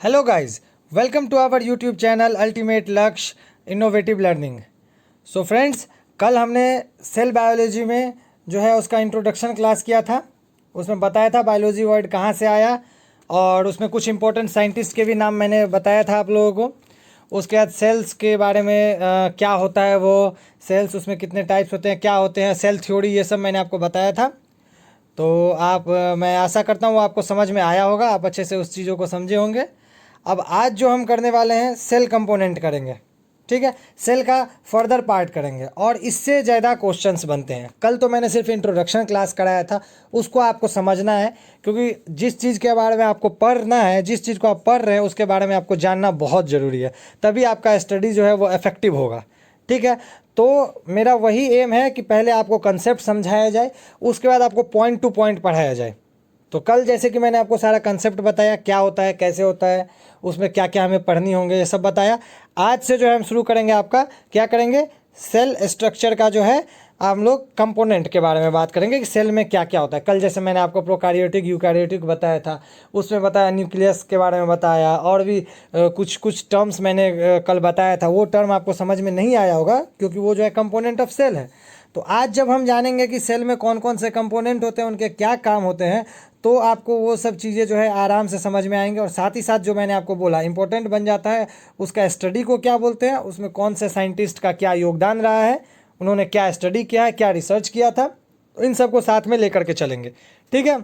Hello guys, welcome to our YouTube channel ultimate Lakshya innovative learning. So friends, कल हमने cell biology में जो है उसका इंट्रोडक्शन क्लास किया था। उसमें बताया था बायोलॉजी वर्ड कहाँ से आया और उसमें कुछ इंपॉर्टेंट साइंटिस्ट के भी नाम मैंने बताया था आप लोगों को। उसके बाद सेल्स के बारे में क्या होता है, वो सेल्स उसमें कितने टाइप्स होते हैं, क्या होते हैं, सेल थ्योरी, ये सब मैंने आपको बताया था। तो मैं आशा करता हूँ आपको समझ में आया होगा, आप अच्छे से उस चीज़ों को समझे होंगे। अब आज जो हम करने वाले हैं सेल कंपोनेंट करेंगे, ठीक है। सेल का फर्दर पार्ट करेंगे और इससे ज़्यादा क्वेश्चंस बनते हैं। कल तो मैंने सिर्फ इंट्रोडक्शन क्लास कराया था, उसको आपको समझना है, क्योंकि जिस चीज़ के बारे में आपको पढ़ना है, जिस चीज़ को आप पढ़ रहे हैं उसके बारे में आपको जानना बहुत ज़रूरी है, तभी आपका स्टडी जो है वो इफेक्टिव होगा, ठीक है। तो मेरा वही एम है कि पहले आपको कंसेप्ट समझाया जाए, उसके बाद आपको पॉइंट टू पॉइंट पढ़ाया जाए। तो कल जैसे कि मैंने आपको सारा कंसेप्ट बताया, क्या होता है, कैसे होता है, उसमें क्या क्या हमें पढ़नी होंगे, ये सब बताया। आज से जो है हम शुरू करेंगे, आपका क्या करेंगे, सेल स्ट्रक्चर का जो है हम लोग कंपोनेंट के बारे में बात करेंगे कि सेल में क्या क्या होता है। कल जैसे मैंने आपको प्रोकैरियोटिक यूकैरियोटिक बताया था, उसमें बताया, न्यूक्लियस के बारे में बताया, और भी कुछ कुछ टर्म्स मैंने कल बताया था। वो टर्म आपको समझ में नहीं आया होगा क्योंकि वो जो है कंपोनेंट ऑफ सेल है। तो आज जब हम जानेंगे कि सेल में कौन कौन से कंपोनेंट होते हैं, उनके क्या काम होते हैं, तो आपको वो सब चीज़ें जो है आराम से समझ में आएंगे। और साथ ही साथ जो मैंने आपको बोला इंपॉर्टेंट बन जाता है, उसका स्टडी को क्या बोलते हैं, उसमें कौन से साइंटिस्ट का क्या योगदान रहा है, उन्होंने क्या स्टडी किया है, क्या रिसर्च किया था, तो इन सबको साथ में लेकर के चलेंगे, ठीक है।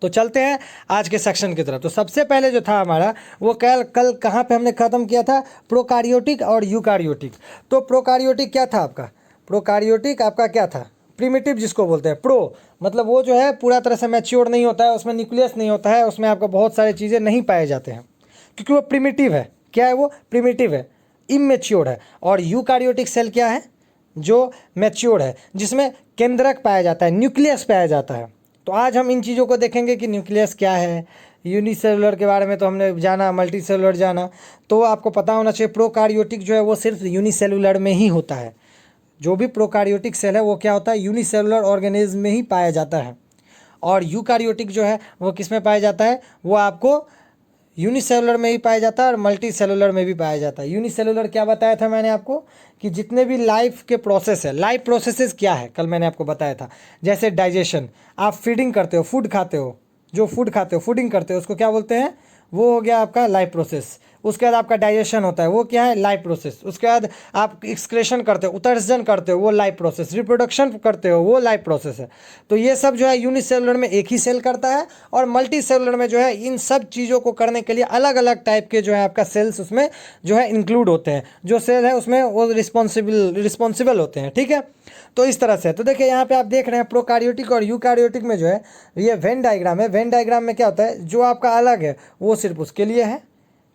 तो चलते हैं आज के सेक्शन की तरफ। तो सबसे पहले जो था हमारा, वो कल कल कहाँ पे हमने ख़त्म किया था, प्रोकारियोटिक और यूकारियोटिक। तो प्रोकारियोटिक क्या था आपका, प्रोकारियोटिक आपका क्या था, प्रिमिटिव जिसको बोलते हैं। प्रो मतलब वो जो है पूरा तरह से मैच्योर नहीं होता है, उसमें न्यूक्लियस नहीं होता है, उसमें आपको बहुत सारी चीज़ें नहीं पाए जाते हैं क्योंकि वो प्रिमिटिव है। क्या है वो, प्रिमिटिव है, इमेच्योर है। और यूकारियोटिक सेल क्या है, जो मैच्योर है, जिसमें केंद्रक पाया जाता है, न्यूक्लियस पाया जाता है। तो आज हम इन चीज़ों को देखेंगे कि न्यूक्लियस क्या है। यूनिसेलुलर के बारे में तो हमने जाना, मल्टी सेलुलर जाना, तो आपको पता होना चाहिए प्रोकारियोटिक जो है वो सिर्फ यूनिसेलुलर में ही होता है। जो भी प्रोकारियोटिक सेल है वो क्या होता है, यूनिसेलुलर ऑर्गेनिज्म में ही पाया जाता है। और यूकारियोटिक जो है वो किस में पाया जाता है, वो आपको यूनिसेलुलर में ही पाया जाता है और मल्टी सेलुलर में भी पाया जाता है। यूनिसेलुलर क्या बताया था मैंने आपको, कि जितने भी लाइफ के प्रोसेस है, लाइफ प्रोसेसेस क्या है, कल मैंने आपको बताया था। जैसे डाइजेशन, आप फीडिंग करते हो, फूड खाते हो, जो फूड खाते हो, फूडिंग करते हो, उसको क्या बोलते हैं, वो हो गया आपका लाइफ प्रोसेस। उसके बाद आपका डाइजेशन होता है, वो क्या है, लाइफ प्रोसेस। उसके बाद आप एक्सक्रेशन करते हो, उत्सर्जन करते हो, वो लाइफ प्रोसेस। रिप्रोडक्शन करते हो, वो लाइफ प्रोसेस है। तो ये सब जो है यूनिसेलुलर में एक ही सेल करता है, और मल्टी सेलुलर में जो है इन सब चीज़ों को करने के लिए अलग अलग टाइप के जो है आपका सेल्स उसमें जो है इंक्लूड होते हैं। जो सेल है उसमें वो रिस्पॉन्सिबल होते हैं, ठीक है। तो इस तरह से, तो देखिए यहाँ पे आप देख रहे हैं प्रोकारियोटिक और यूकारियोटिक में जो है ये वेन डायग्राम है। वेन डायग्राम में क्या होता है, जो आपका अलग है वो सिर्फ उसके लिए है,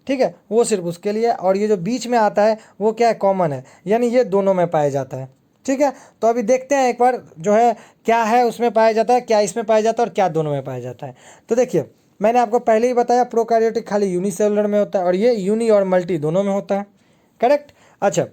ठीक है, वो सिर्फ उसके लिए। और ये जो बीच में आता है वो क्या है, कॉमन है, यानी ये दोनों में पाया जाता है, ठीक है। तो अभी देखते हैं एक बार जो है क्या है उसमें पाया जाता है, क्या इसमें पाया जाता है और क्या दोनों में पाया जाता है। तो देखिए मैंने आपको पहले ही बताया प्रोकारियोटिक खाली यूनिसेलुलर में होता है और ये यूनी और मल्टी दोनों में होता है, करेक्ट। अच्छा,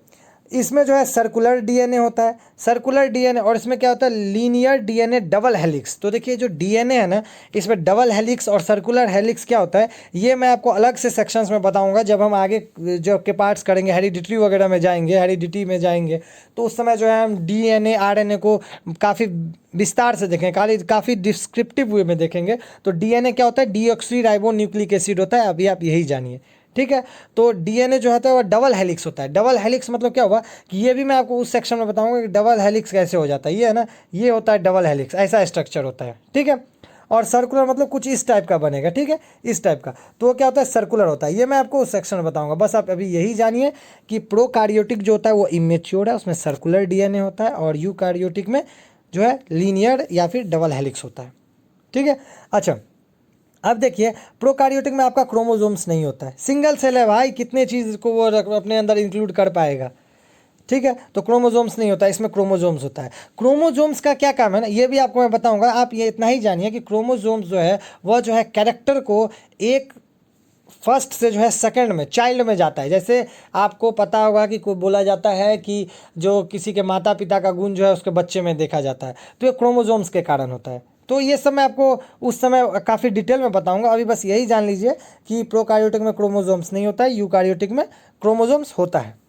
इसमें जो है सर्कुलर डीएनए होता है, सर्कुलर डीएनए, और इसमें क्या होता है, लीनियर डीएनए डबल हेलिक्स। तो देखिए जो डीएनए है ना, इसमें डबल हेलिक्स और सर्कुलर हेलिक्स क्या होता है, ये मैं आपको अलग से सेक्शंस में बताऊंगा जब हम आगे जो के पार्ट्स करेंगे, हेरिडिटी वगैरह में जाएंगे, हेरिडिटी में जाएंगे, तो उस समय जो है हम डीएनए आरएनए को काफ़ी विस्तार से देखेंगे, काफ़ी डिस्क्रिप्टिव वे में देखेंगे। तो डीएनए क्या होता है, डीऑक्सी राइबो न्यूक्लिक एसिड होता है, अभी आप यही जानिए, ठीक है। तो डीएनए जो होता है वो डबल हेलिक्स होता है। डबल हेलिक्स मतलब क्या हुआ, कि ये भी मैं आपको उस सेक्शन में बताऊंगा कि डबल हेलिक्स कैसे हो जाता है। ये है ना, ये होता है डबल हेलिक्स, ऐसा स्ट्रक्चर होता है, ठीक है। और सर्कुलर मतलब कुछ इस टाइप का बनेगा, ठीक है, इस टाइप का। तो वो क्या होता है, सर्कुलर होता है। ये मैं आपको उस सेक्शन में बताऊंगा, बस आप अभी यही जानिए कि प्रोकारियोटिक जो होता है वो इमेच्योर है, उसमें सर्कुलर डीएनए होता है, और यूकारियोटिक में जो है लीनियर या फिर डबल हेलिक्स होता है, ठीक है। अच्छा, अब देखिए प्रोकारियोटिक में आपका क्रोमोसोम्स नहीं होता है, सिंगल सेल है भाई, कितने चीज़ को वो अपने अंदर इंक्लूड कर पाएगा, ठीक है। तो क्रोमोसोम्स नहीं होता है, इसमें क्रोमोसोम्स होता है। क्रोमोसोम्स का क्या काम है ना, ये भी आपको मैं बताऊंगा। आप ये इतना ही जानिए कि क्रोमोसोम्स जो है वह जो है कैरेक्टर को एक फर्स्ट से जो है सेकंड में, चाइल्ड में जाता है। जैसे आपको पता होगा कि कोई बोला जाता है कि जो किसी के माता पिता का गुण जो है उसके बच्चे में देखा जाता है, तो ये क्रोमोसोम्स के कारण होता है, तो ये सब मैं आपको उस समय काफ़ी डिटेल में बताऊंगा। अभी बस यही जान लीजिए कि प्रोकार्योटिक में क्रोमोसोम्स नहीं होता है, यूकार्योटिक में क्रोमोसोम्स होता है।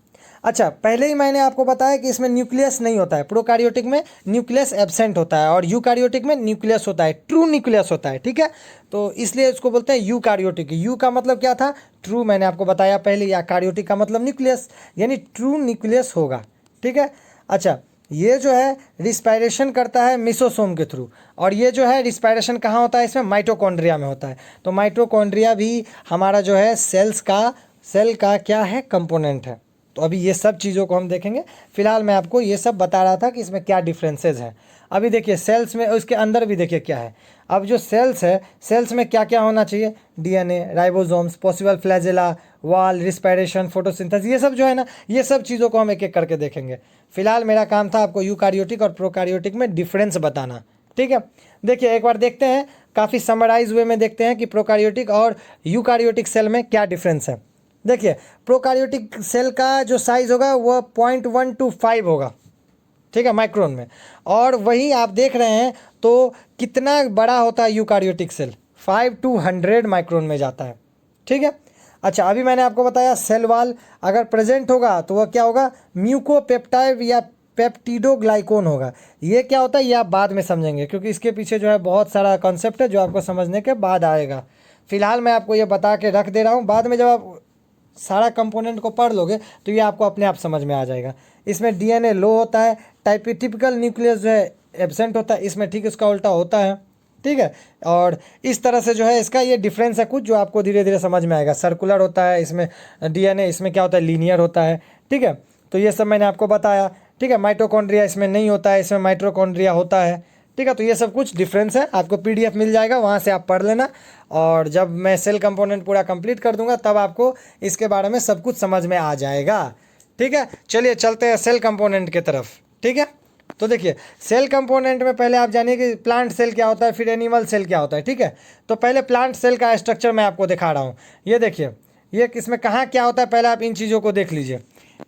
अच्छा, पहले ही मैंने आपको बताया कि इसमें न्यूक्लियस नहीं होता है। प्रोकार्योटिक में न्यूक्लियस एब्सेंट होता है और यूकार्योटिक में न्यूक्लियस होता है, ट्रू न्यूक्लियस होता है, ठीक है। तो इसलिए इसको बोलते हैं यूकार्योटिक। यू का मतलब क्या था? ट्रू, मैंने आपको बताया पहले। या कार्योटिक का मतलब न्यूक्लियस, यानी ट्रू न्यूक्लियस होगा, ठीक है। अच्छा, ये जो है रिस्पायरेशन करता है मिसोसोम के थ्रू, और ये जो है रिस्पायरेशन कहाँ होता है? इसमें माइटोकॉन्ड्रिया में होता है। तो माइटोकॉन्ड्रिया भी हमारा जो है सेल का क्या है? कंपोनेंट है। तो अभी ये सब चीज़ों को हम देखेंगे। फिलहाल मैं आपको ये सब बता रहा था कि इसमें क्या डिफरेंसेस हैं। अभी देखिए सेल्स में, उसके अंदर भी देखिए क्या है। अब जो सेल्स है, सेल्स में क्या क्या होना चाहिए? डीएनए, राइबोसोम्स, पॉसिबल फ्लैजेला, वाल, रिस्पायरेशन, फोटोसिंथेसिस, ये सब जो है ना, ये सब चीज़ों को हम एक एक करके देखेंगे। फिलहाल मेरा काम था आपको यूकार्योटिक और प्रोकार्योटिक में डिफरेंस बताना, ठीक है। देखिए एक बार देखते हैं, काफ़ी समराइज वे में देखते हैं कि प्रोकार्योटिक और यूकार्योटिक सेल में क्या डिफरेंस है। देखिए प्रोकार्योटिक सेल का जो साइज़ होगा वो 0.1 to 5 होगा, ठीक है, माइक्रोन में। और वही आप देख रहे हैं तो कितना बड़ा होता है यूकार्योटिक सेल? 5 to 100 माइक्रोन में जाता है, ठीक है। अच्छा, अभी मैंने आपको बताया सेल वाल अगर प्रेजेंट होगा तो वह क्या होगा? म्यूकोपेप्टाइड या पेप्टिडोग्लाइकोन होगा। ये क्या होता है ये आप बाद में समझेंगे, क्योंकि इसके पीछे जो है बहुत सारा कॉन्सेप्ट है जो आपको समझने के बाद आएगा। फिलहाल मैं आपको ये बता के रख दे रहा हूँ, बाद में जब आप सारा कंपोनेंट को पढ़ लोगे तो ये आपको अपने आप समझ में आ जाएगा। इसमें डीएनए लो होता है, टिपिकल न्यूक्लियस जो है एब्सेंट होता है, इसमें ठीक इसका उल्टा होता है, ठीक है। और इस तरह से जो है इसका ये डिफरेंस है कुछ, जो आपको धीरे धीरे समझ में आएगा। सर्कुलर होता है इसमें डीएनए, इसमें क्या होता है? लीनियर होता है, ठीक है। तो ये सब मैंने आपको बताया, ठीक है। माइटोकॉन्ड्रिया इसमें नहीं होता है, इसमें माइटोकॉन्ड्रिया होता है, ठीक है। तो ये सब कुछ डिफरेंस है, आपको पीडीएफ मिल जाएगा, वहाँ से आप पढ़ लेना। और जब मैं सेल कंपोनेंट पूरा कंप्लीट कर दूंगा तब आपको इसके बारे में सब कुछ समझ में आ जाएगा, ठीक है। चलिए चलते हैं सेल कंपोनेंट की तरफ, ठीक है। तो देखिए सेल कंपोनेंट में पहले आप जानिए कि प्लांट सेल क्या होता है, फिर एनिमल सेल क्या होता है, ठीक है। तो पहले प्लांट सेल का स्ट्रक्चर मैं आपको दिखा रहा हूँ। ये देखिए, ये इसमें कहाँ क्या होता है, पहले आप इन चीज़ों को देख लीजिए।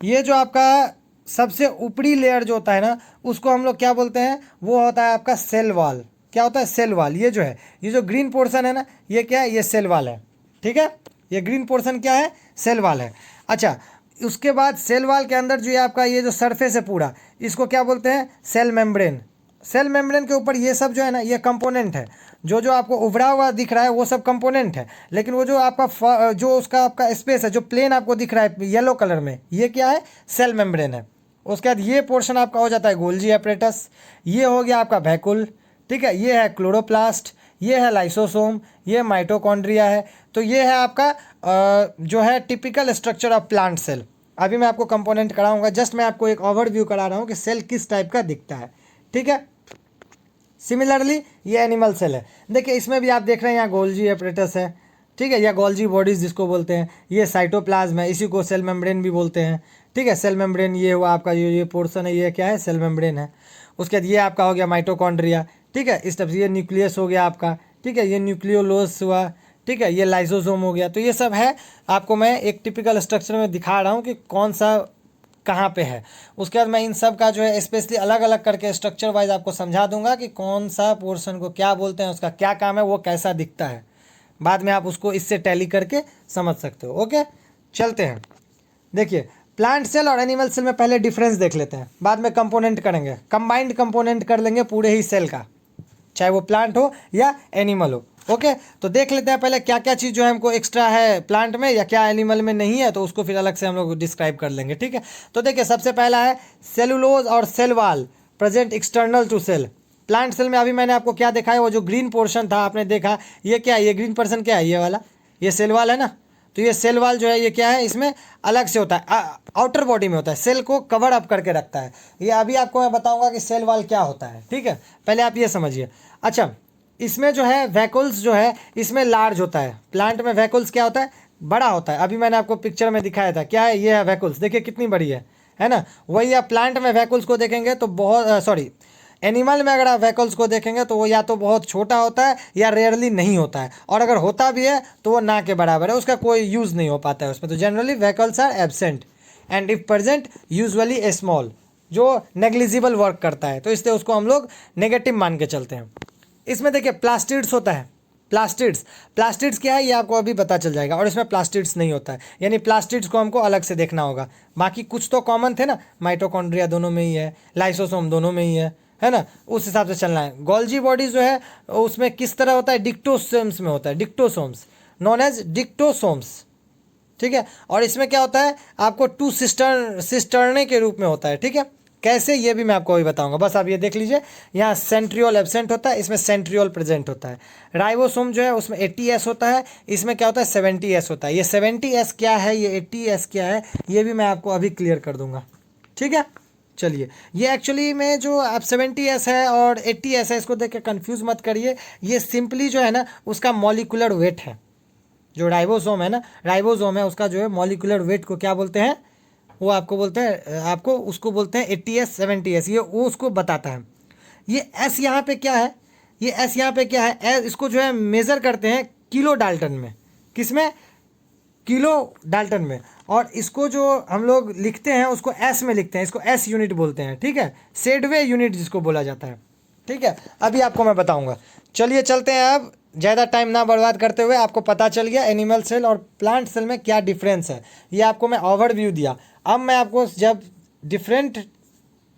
ये जो आपका सबसे ऊपरी लेयर जो होता है ना, उसको हम लोग क्या बोलते हैं? वो होता है आपका सेल वाल। क्या होता है? Cell wall. ये जो है, ये जो ग्रीन पोर्शन है ना, ये क्या है? ये सेल वाल है, ठीक है। ये ग्रीन पोर्शन क्या है? सेल वाल है। अच्छा, उसके बाद सेल वाल के अंदर जो है आपका ये जो सरफेस है पूरा, इसको क्या बोलते हैं? Cell membrane. सेल मेम्ब्रेन के ऊपर ये सब जो है ना, ये कंपोनेंट है। जो जो आपको उभरा हुआ दिख रहा है वो सब कंपोनेंट है, लेकिन वो जो आपका जो उसका आपका स्पेस है, जो प्लेन आपको दिख रहा है येलो कलर में, ये क्या है? सेल मेम्ब्रेन है। उसके बाद ये पोर्शन आपका हो जाता है गोल्जी एपरेटस। ये हो गया आपका वैकुल, ठीक है। ये है क्लोरोप्लास्ट, ये है लाइसोसोम, ये माइटोकॉन्ड्रिया है। तो ये है आपका जो है typical structure of plant cell. अभी मैं आपको कंपोनेंट कराऊंगा, जस्ट मैं आपको एक ओवरव्यू करा रहा हूँ कि सेल किस टाइप का दिखता है, ठीक है। सिमिलरली ये एनिमल सेल है। देखिए इसमें भी आप देख रहे हैं यहाँ गोल्जी एपरेटस है, ठीक है, या गोल्जी बॉडीज जिसको बोलते हैं। ये साइटोप्लाज्म है, इसी को सेल मेम्ब्रेन भी बोलते हैं, ठीक है। सेल मेम्ब्रेन ये हुआ आपका, ये पोर्शन है, ये क्या है? सेल मेम्ब्रेन है। उसके बाद ये आपका हो गया माइटोकॉन्ड्रिया, ठीक है। इस तरफ से ये न्यूक्लियस हो गया आपका, ठीक है। ये न्यूक्लियोलस हुआ, ठीक है। ये लाइसोसोम हो गया। तो ये सब है, आपको मैं एक टिपिकल स्ट्रक्चर में दिखा रहा हूँ कि कौन सा कहाँ पे है। उसके बाद मैं इन सब का जो है स्पेशली अलग अलग करके स्ट्रक्चर वाइज आपको समझा दूंगा कि कौन सा पोर्शन को क्या बोलते हैं, उसका क्या काम है, वो कैसा दिखता है। बाद में आप उसको इससे टैली करके समझ सकते हो। ओके, चलते हैं। देखिए प्लांट सेल और एनिमल सेल में पहले डिफरेंस देख लेते हैं, बाद में कंपोनेंट करेंगे, कंबाइंड कंपोनेंट कर लेंगे पूरे ही सेल का, चाहे वो प्लांट हो या एनिमल हो। ओके, तो देख लेते हैं पहले क्या क्या चीज़ जो है हमको एक्स्ट्रा है प्लांट में या क्या एनिमल में नहीं है, तो उसको फिर अलग से हम लोग डिस्क्राइब कर लेंगे, ठीक है। तो देखिए सबसे पहला है सेलुलोज और cell wall present external to cell. Plant cell में अभी मैंने आपको क्या दिखाया, वो जो ग्रीन पोर्शन था आपने देखा, ये क्या है? ये ग्रीन पोर्शन क्या है? ये वाला, ये सेल वाल है ना। तो ये सेल वाल जो है ये क्या है? इसमें अलग से होता है, आउटर बॉडी में होता है, सेल को कवर अप करके रखता है। ये अभी आपको मैं बताऊंगा कि सेल वाल क्या होता है, ठीक है। पहले आप ये समझिए। अच्छा, इसमें जो है वैकुल्स जो है इसमें लार्ज होता है। प्लांट में वैकुल्स क्या होता है? बड़ा होता है। अभी मैंने आपको पिक्चर में दिखाया था, क्या है? ये है वैकुल्स, देखिए कितनी बड़ी है ना। वही आप प्लांट में वैकुल्स को देखेंगे तो बहुत एनिमल में अगर आप वैकुल्स को देखेंगे तो वो या तो बहुत छोटा होता है या रेयरली नहीं होता है, और अगर होता भी है तो वो ना के बराबर है, उसका कोई यूज़ नहीं हो पाता है उसमें। तो generally vacuoles are absent and if present usually a small, जो नेग्लिजिबल वर्क करता है, तो इसलिए उसको हम लोग नेगेटिव मान के चलते हैं। इसमें देखिए प्लास्टिड्स होता है, प्लास्टिड्स क्या है ये आपको अभी पता चल जाएगा, और इसमें प्लास्टिड्स नहीं होता है, यानी प्लास्टिड्स को हमको अलग से देखना होगा। बाकी कुछ तो कॉमन थे ना, माइटोकॉन्ड्रिया दोनों में ही है, लाइसोसोम दोनों में ही है ना, उस हिसाब से चलना है। गोल्जी बॉडी जो है उसमें किस तरह होता है, डिक्टोसोम्स में होता है, डिक्टोसोम्स नॉन एज डिक्टोसोम्स, ठीक है। और इसमें क्या होता है, आपको टू सिस्टर्ने के रूप में होता है, ठीक है। कैसे ये भी मैं आपको अभी बताऊंगा, बस आप ये देख लीजिए। यहाँ सेंट्रियोल एब्सेंट होता है, इसमें सेंट्रियोल प्रेजेंट होता है। राइबोसोम जो है उसमें 80S होता है, इसमें क्या होता है 70S होता है। ये 70S क्या है, ये 80S क्या है, ये भी मैं आपको अभी क्लियर कर दूंगा, ठीक है। चलिए, ये एक्चुअली में जो आप 70S है और 80S है, इसको देख के कन्फ्यूज़ मत करिए। ये सिंपली जो है ना उसका मॉलिकुलर वेट है। जो राइबोसोम है ना, राइबोसोम है, उसका जो है मॉलिकुलर वेट को क्या बोलते हैं, वो आपको बोलते हैं, आपको उसको बोलते हैं 80S 70S, ये वो उसको बताता है। ये एस यहाँ पे क्या है, ये एस यहाँ पे क्या है, इसको जो है मेज़र करते हैं किलो डाल्टन में, किसमें, किलो डाल्टन में। और इसको जो हम लोग लिखते हैं उसको एस में लिखते हैं, इसको एस यूनिट बोलते हैं, ठीक है, सेडवे यूनिट जिसको बोला जाता है, ठीक है। अभी आपको मैं बताऊंगा। चलिए चलते हैं, अब ज़्यादा टाइम ना बर्बाद करते हुए। आपको पता चल गया एनिमल सेल और प्लांट सेल में क्या डिफरेंस है, ये आपको मैं ओवरव्यू दिया। अब मैं आपको जब डिफरेंट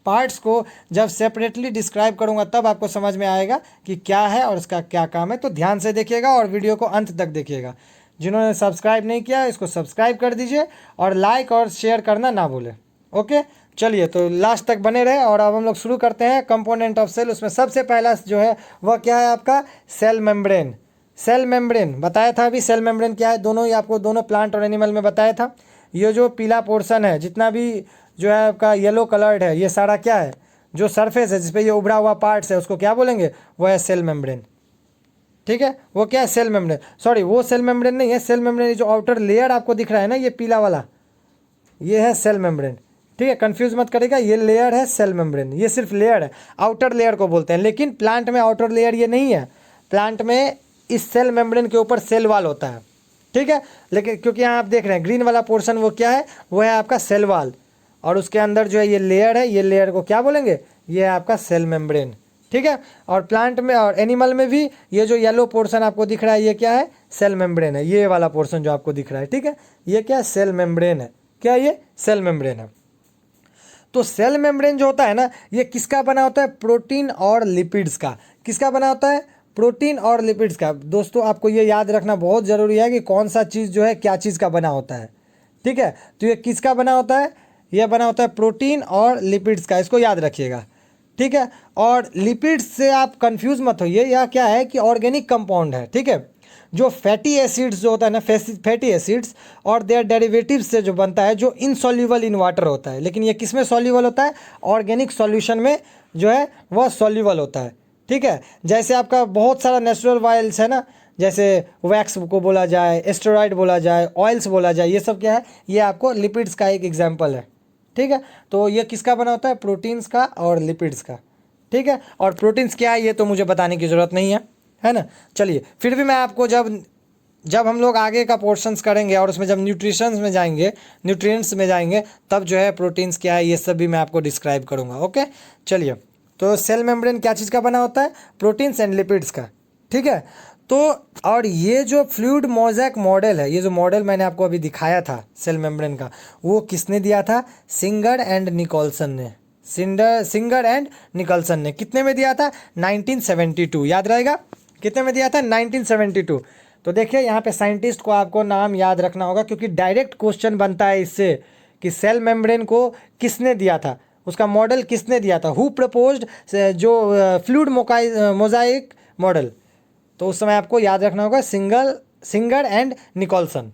पार्ट्स को जब सेपरेटली डिस्क्राइब करूंगा तब आपको समझ में आएगा कि क्या है और इसका क्या काम है। तो ध्यान से देखिएगा और वीडियो को अंत तक देखिएगा। जिन्होंने सब्सक्राइब नहीं किया इसको सब्सक्राइब कर दीजिए और लाइक और शेयर करना ना भूलें। ओके, चलिए तो लास्ट तक बने रहे। और अब हम लोग शुरू करते हैं कंपोनेंट ऑफ सेल। उसमें सबसे पहला जो है वह क्या है, आपका सेल मेम्ब्रेन। सेल मेम्ब्रेन बताया था अभी, सेल मेम्ब्रेन क्या है, दोनों ही आपको, दोनों प्लांट और एनिमल में बताया था। ये जो पीला पोर्शन है, जितना भी जो है आपका येलो कलर्ड है, ये सारा क्या है, जो सरफेस है जिसपे ये उभरा हुआ पार्ट्स है, उसको क्या बोलेंगे, वो है सेल मेम्ब्रेन, ठीक है। वो क्या है, सेल मेम्ब्रेन, सॉरी वो सेल मेम्ब्रेन नहीं है, सेल मेम्ब्रेन जो आउटर लेयर आपको दिख रहा है ना, ये पीला वाला, ये है सेल मेम्ब्रेन, ठीक है। कंफ्यूज मत करेगा, ये लेयर है सेल मेम्ब्रेन, ये सिर्फ लेयर है, आउटर लेयर को बोलते हैं। लेकिन प्लांट में आउटर लेयर ये नहीं है, प्लांट में इस सेल मेम्ब्रेन के ऊपर सेल वाल होता है, ठीक है। लेकिन क्योंकि यहाँ आप देख रहे हैं ग्रीन वाला पोर्शन वो क्या है, वो है आपका सेल वाल, और उसके अंदर जो है ये लेयर है, ये लेयर को क्या बोलेंगे, ये है आपका सेल मेम्ब्रेन, ठीक है। और प्लांट में और एनिमल में भी ये जो येलो पोर्शन आपको दिख रहा है, ये क्या है, सेल मेम्ब्रेन है। ये वाला पोर्शन जो आपको दिख रहा है, ठीक है, ये क्या है, सेल मेम्ब्रेन है। क्या ये सेल मेम्ब्रेन है। तो सेल मेम्ब्रेन जो होता है ना, ये किसका बना होता है, प्रोटीन और लिपिड्स का। किसका बना होता है, प्रोटीन और लिपिड्स का। दोस्तों आपको ये याद रखना बहुत ज़रूरी है कि कौन सा चीज़ जो है क्या चीज़ का बना होता है, ठीक है। तो ये किसका बना होता है, ये बना होता है प्रोटीन और लिपिड्स का, इसको याद रखिएगा, ठीक है। और लिपिड्स से आप कंफ्यूज मत होइए, यह क्या है कि ऑर्गेनिक कंपाउंड है, ठीक है। जो फैटी एसिड्स जो होता है ना, फैटी एसिड्स और देयर डेरिवेटिव्स से जो बनता है, जो इनसॉल्युबल इन वाटर होता है। लेकिन ये किस में सॉल्युबल होता है, ऑर्गेनिक सॉल्यूशन में जो है वह सॉल्युबल होता है, ठीक है। जैसे आपका बहुत सारा नेचुरल ऑयल्स है ना, जैसे वैक्स को बोला जाए, एस्टेरॉइड बोला जाए, ऑयल्स बोला जाए, ये सब क्या है, ये आपको लिपिड्स का एक एग्जाम्पल है, ठीक है। तो ये किसका बना होता है, प्रोटीन्स का और लिपिड्स का, ठीक है। और प्रोटीन्स क्या है ये तो मुझे बताने की ज़रूरत नहीं है ना। चलिए फिर भी मैं आपको जब हम लोग आगे का पोर्शंस करेंगे और उसमें जब न्यूट्रिशंस में जाएंगे, न्यूट्रिएंट्स में जाएंगे, तब जो है प्रोटीन्स क्या है ये सब भी मैं आपको डिस्क्राइब करूँगा। ओके, चलिए। तो सेल मेम्ब्रेन क्या चीज़ का बना होता है, प्रोटीन्स एंड लिपिड्स का, ठीक है। तो और ये जो फ्लूइड मोज़ेक मॉडल है, ये जो मॉडल मैंने आपको अभी दिखाया था सेल मेम्ब्रेन का, वो किसने दिया था, सिंगर एंड निकोलसन ने। सिंगर एंड निकोलसन ने कितने में दिया था, 1972, याद रहेगा कितने में दिया था, 1972। तो देखिए यहाँ पे साइंटिस्ट को आपको नाम याद रखना होगा, क्योंकि डायरेक्ट क्वेश्चन बनता है इससे कि सेल मेम्ब्रेन को किसने दिया था, उसका मॉडल किसने दिया था, हु प्रपोज्ड जो फ्लूइड मोज़ाइक मॉडल। तो उस समय आपको याद रखना होगा सिंगर एंड निकोलसन,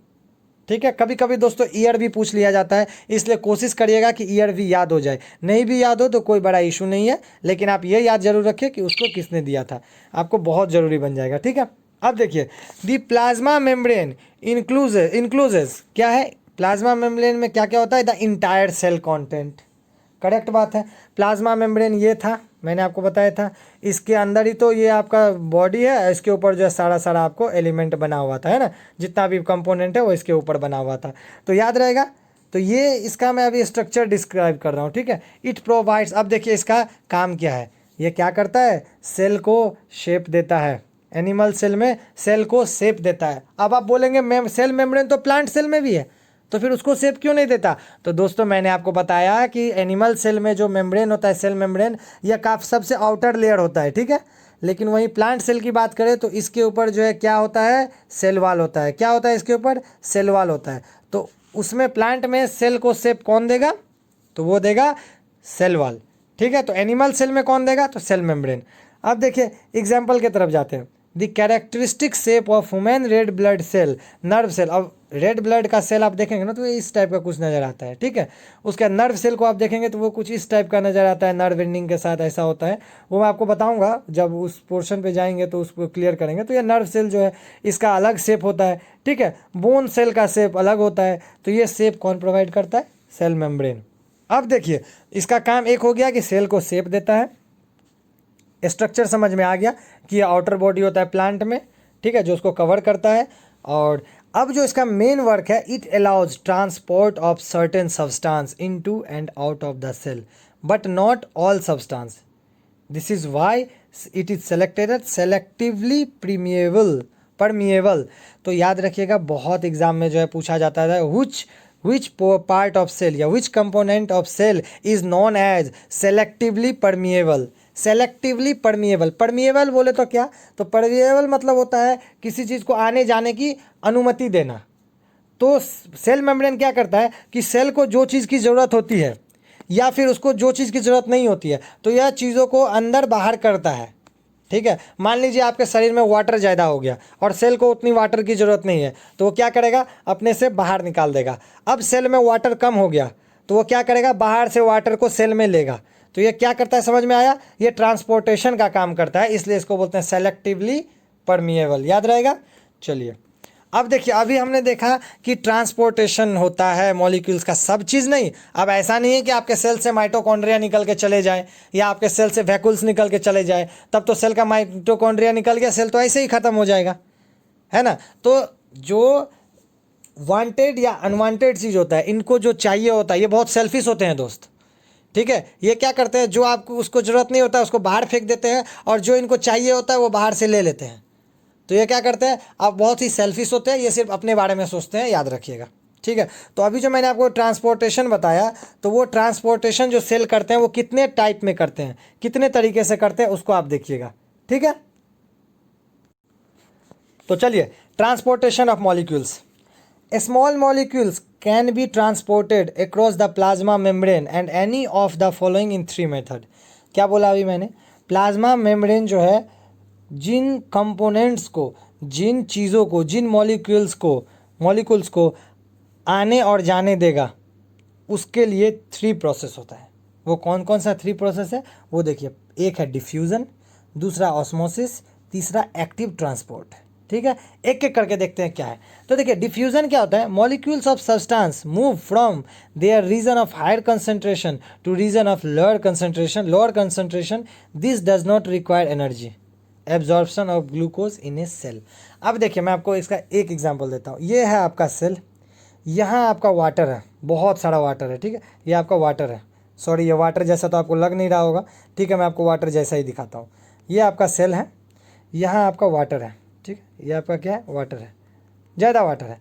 ठीक है। कभी कभी दोस्तों ईयर भी पूछ लिया जाता है, इसलिए कोशिश करिएगा कि ईयर भी याद हो जाए। नहीं भी याद हो तो कोई बड़ा इशू नहीं है, लेकिन आप ये याद जरूर रखिए कि उसको किसने दिया था, आपको बहुत ज़रूरी बन जाएगा, ठीक है। अब देखिए, दी प्लाज्मा मेम्ब्रेन इंक्लूजेस क्या है, प्लाज्मा मेम्ब्रेन में क्या क्या होता है, the entire cell content, correct बात है। प्लाज्मा मेम्ब्रेन ये था, मैंने आपको बताया था, इसके अंदर ही तो ये आपका बॉडी है, इसके ऊपर जो है सारा सारा आपको एलिमेंट बना हुआ था, है ना, जितना भी कंपोनेंट है वो इसके ऊपर बना हुआ था, तो याद रहेगा। तो ये इसका मैं अभी स्ट्रक्चर डिस्क्राइब कर रहा हूँ, ठीक है। इट प्रोवाइड्स, अब देखिए इसका काम क्या है, ये क्या करता है, सेल को शेप देता है। एनिमल सेल में सेल को शेप देता है। अब आप बोलेंगे सेल मेम्ब्रेन तो प्लांट सेल में भी है, तो फिर उसको शेप क्यों नहीं देता? तो दोस्तों मैंने आपको बताया कि एनिमल सेल में जो मेम्ब्रेन होता है, सेल मेम्ब्रेन, यह काफ़ी सबसे आउटर लेयर होता है, ठीक है। लेकिन वहीं प्लांट सेल की बात करें तो इसके ऊपर जो है क्या होता है, सेल वाल होता है। क्या होता है इसके ऊपर, सेल वाल होता है। तो उसमें प्लांट में सेल को शेप कौन देगा, तो वो देगा सेल वाल, ठीक है। तो एनिमल सेल में कौन देगा, तो सेल मेम्ब्रेन। अब देखिए एग्जाम्पल की तरफ जाते हैं। The characteristic shape of human red blood cell, nerve cell. अब रेड ब्लड का सेल आप देखेंगे ना तो इस टाइप का कुछ नज़र आता है, ठीक है। उसके नर्व सेल को आप देखेंगे तो वो कुछ इस टाइप का नज़र आता है, नर्व एंडिंग के साथ ऐसा होता है। वो मैं आपको बताऊंगा जब उस पोर्शन पे जाएंगे तो उसको क्लियर करेंगे। तो ये नर्व सेल जो है इसका अलग शेप होता है, ठीक है। बोन सेल का शेप अलग होता है। तो ये शेप कौन प्रोवाइड करता है, सेल मेम्ब्रेन। अब देखिए इसका काम एक हो गया कि सेल को शेप देता है। स्ट्रक्चर समझ में आ गया कि ये आउटर बॉडी होता है प्लांट में, ठीक है, जो उसको कवर करता है। और अब जो इसका मेन वर्क है, it allows transport of certain substance into and out of the cell but not all substance. This is why it is selectively permeable. तो याद रखिएगा बहुत एग्जाम में जो है पूछा जाता है which part of cell या which component of cell is known as selectively permeable। Selectively permeable, permeable बोले तो क्या, तो परमिएबल मतलब होता है किसी चीज़ को आने जाने की अनुमति देना। तो सेल मेम्ब्रेन क्या करता है कि सेल को जो चीज़ की ज़रूरत होती है या फिर उसको जो चीज़ की ज़रूरत नहीं होती है तो यह चीज़ों को अंदर बाहर करता है, ठीक है। मान लीजिए आपके शरीर में वाटर ज़्यादा हो गया और सेल को उतनी वाटर की ज़रूरत नहीं है, तो वो क्या करेगा, अपने से बाहर निकाल देगा। अब सेल में वाटर कम हो गया तो वो क्या करेगा, बाहर से वाटर को सेल में लेगा। तो ये क्या करता है, समझ में आया, ये ट्रांसपोर्टेशन का काम करता है, इसलिए इसको बोलते हैं सेलेक्टिवली परमिएबल। याद रहेगा। चलिए अब देखिए, अभी हमने देखा कि ट्रांसपोर्टेशन होता है मॉलिक्यूल्स का, सब चीज़ नहीं। अब ऐसा नहीं है कि आपके सेल से माइटोकॉन्ड्रिया निकल के चले जाए या आपके सेल से वैक्यूल्स निकल के चले जाए, तब तो सेल का माइटोकॉन्ड्रिया निकल गया, सेल तो ऐसे ही ख़त्म हो जाएगा, है ना। तो जो वांटेड या अनवांटेड चीज़ होता है, इनको जो चाहिए होता है, ये बहुत सेल्फिश होते हैं दोस्त, ठीक है। ये क्या करते हैं, जो आपको उसको ज़रूरत नहीं होता है उसको बाहर फेंक देते हैं, और जो इनको चाहिए होता है वो बाहर से ले लेते हैं। तो ये क्या करते हैं, आप बहुत ही सेल्फिश होते हैं, ये सिर्फ अपने बारे में सोचते हैं, याद रखिएगा, ठीक है। तो अभी जो मैंने आपको ट्रांसपोर्टेशन बताया, तो वो ट्रांसपोर्टेशन जो सेल करते हैं वो कितने टाइप में करते हैं, कितने तरीके से करते हैं, उसको आप देखिएगा, ठीक है। तो चलिए, transportation of molecules. Small molecules can be transported across the plasma membrane and any of the following in 3 method. क्या बोला अभी मैंने, प्लाज्मा मेम्ब्रेन जो है जिन कंपोनेंट्स को, जिन चीज़ों को, जिन मॉलिक्यूल्स को आने और जाने देगा, उसके लिए 3 प्रोसेस होता है। वो कौन कौन सा 3 प्रोसेस है वो देखिए। एक है डिफ्यूज़न, दूसरा ऑस्मोसिस, तीसरा एक्टिव ट्रांसपोर्ट, ठीक है। एक एक करके देखते हैं क्या है। तो देखिए डिफ्यूज़न क्या होता है, molecules of substance move from there region of higher concentration to region of lower concentration. This does not require energy, absorption of glucose in a cell. अब देखिए मैं आपको इसका एक एग्जांपल देता हूँ। ये है आपका सेल, यहाँ आपका वाटर है, बहुत सारा वाटर है, ठीक है। ये आपका वाटर है, सॉरी ये वाटर जैसा तो आपको लग नहीं रहा होगा, ठीक है, मैं आपको वाटर जैसा ही दिखाता हूँ। ये आपका सेल है, यहाँ आपका वाटर है, ठीक है। ये आपका क्या है, वाटर है, ज़्यादा वाटर है।